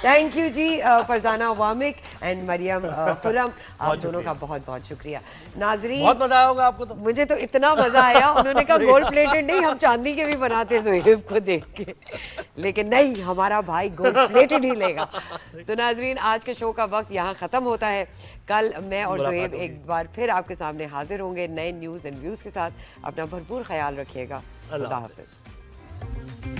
thank you ji Farzana Wamiq and Mariam Khurram, आप दोनों का बहुत बहुत शुक्रिया। नाजरीन, बहुत मजा आया होगा आपको तो। मुझे तो इतना मजा आया, उन्होंने कहा गोल्ड प्लेटेड नहीं, हम चांदी के भी बनाते ज़ुहैब को देख के, लेकिन नहीं, हमारा भाई गोल्ड प्लेटेड ही लेगा। तो नाजरीन, आज के शो का वक्त यहाँ ख़त्म होता है। कल मैं और ज़ुहैब एक बार फिर आपके सामने हाजिर होंगे नए न्यूज़ एंड व्यूज़ के साथ। अपना भरपूर ख्याल रखिएगा। अल्लाह हाफ़िज़।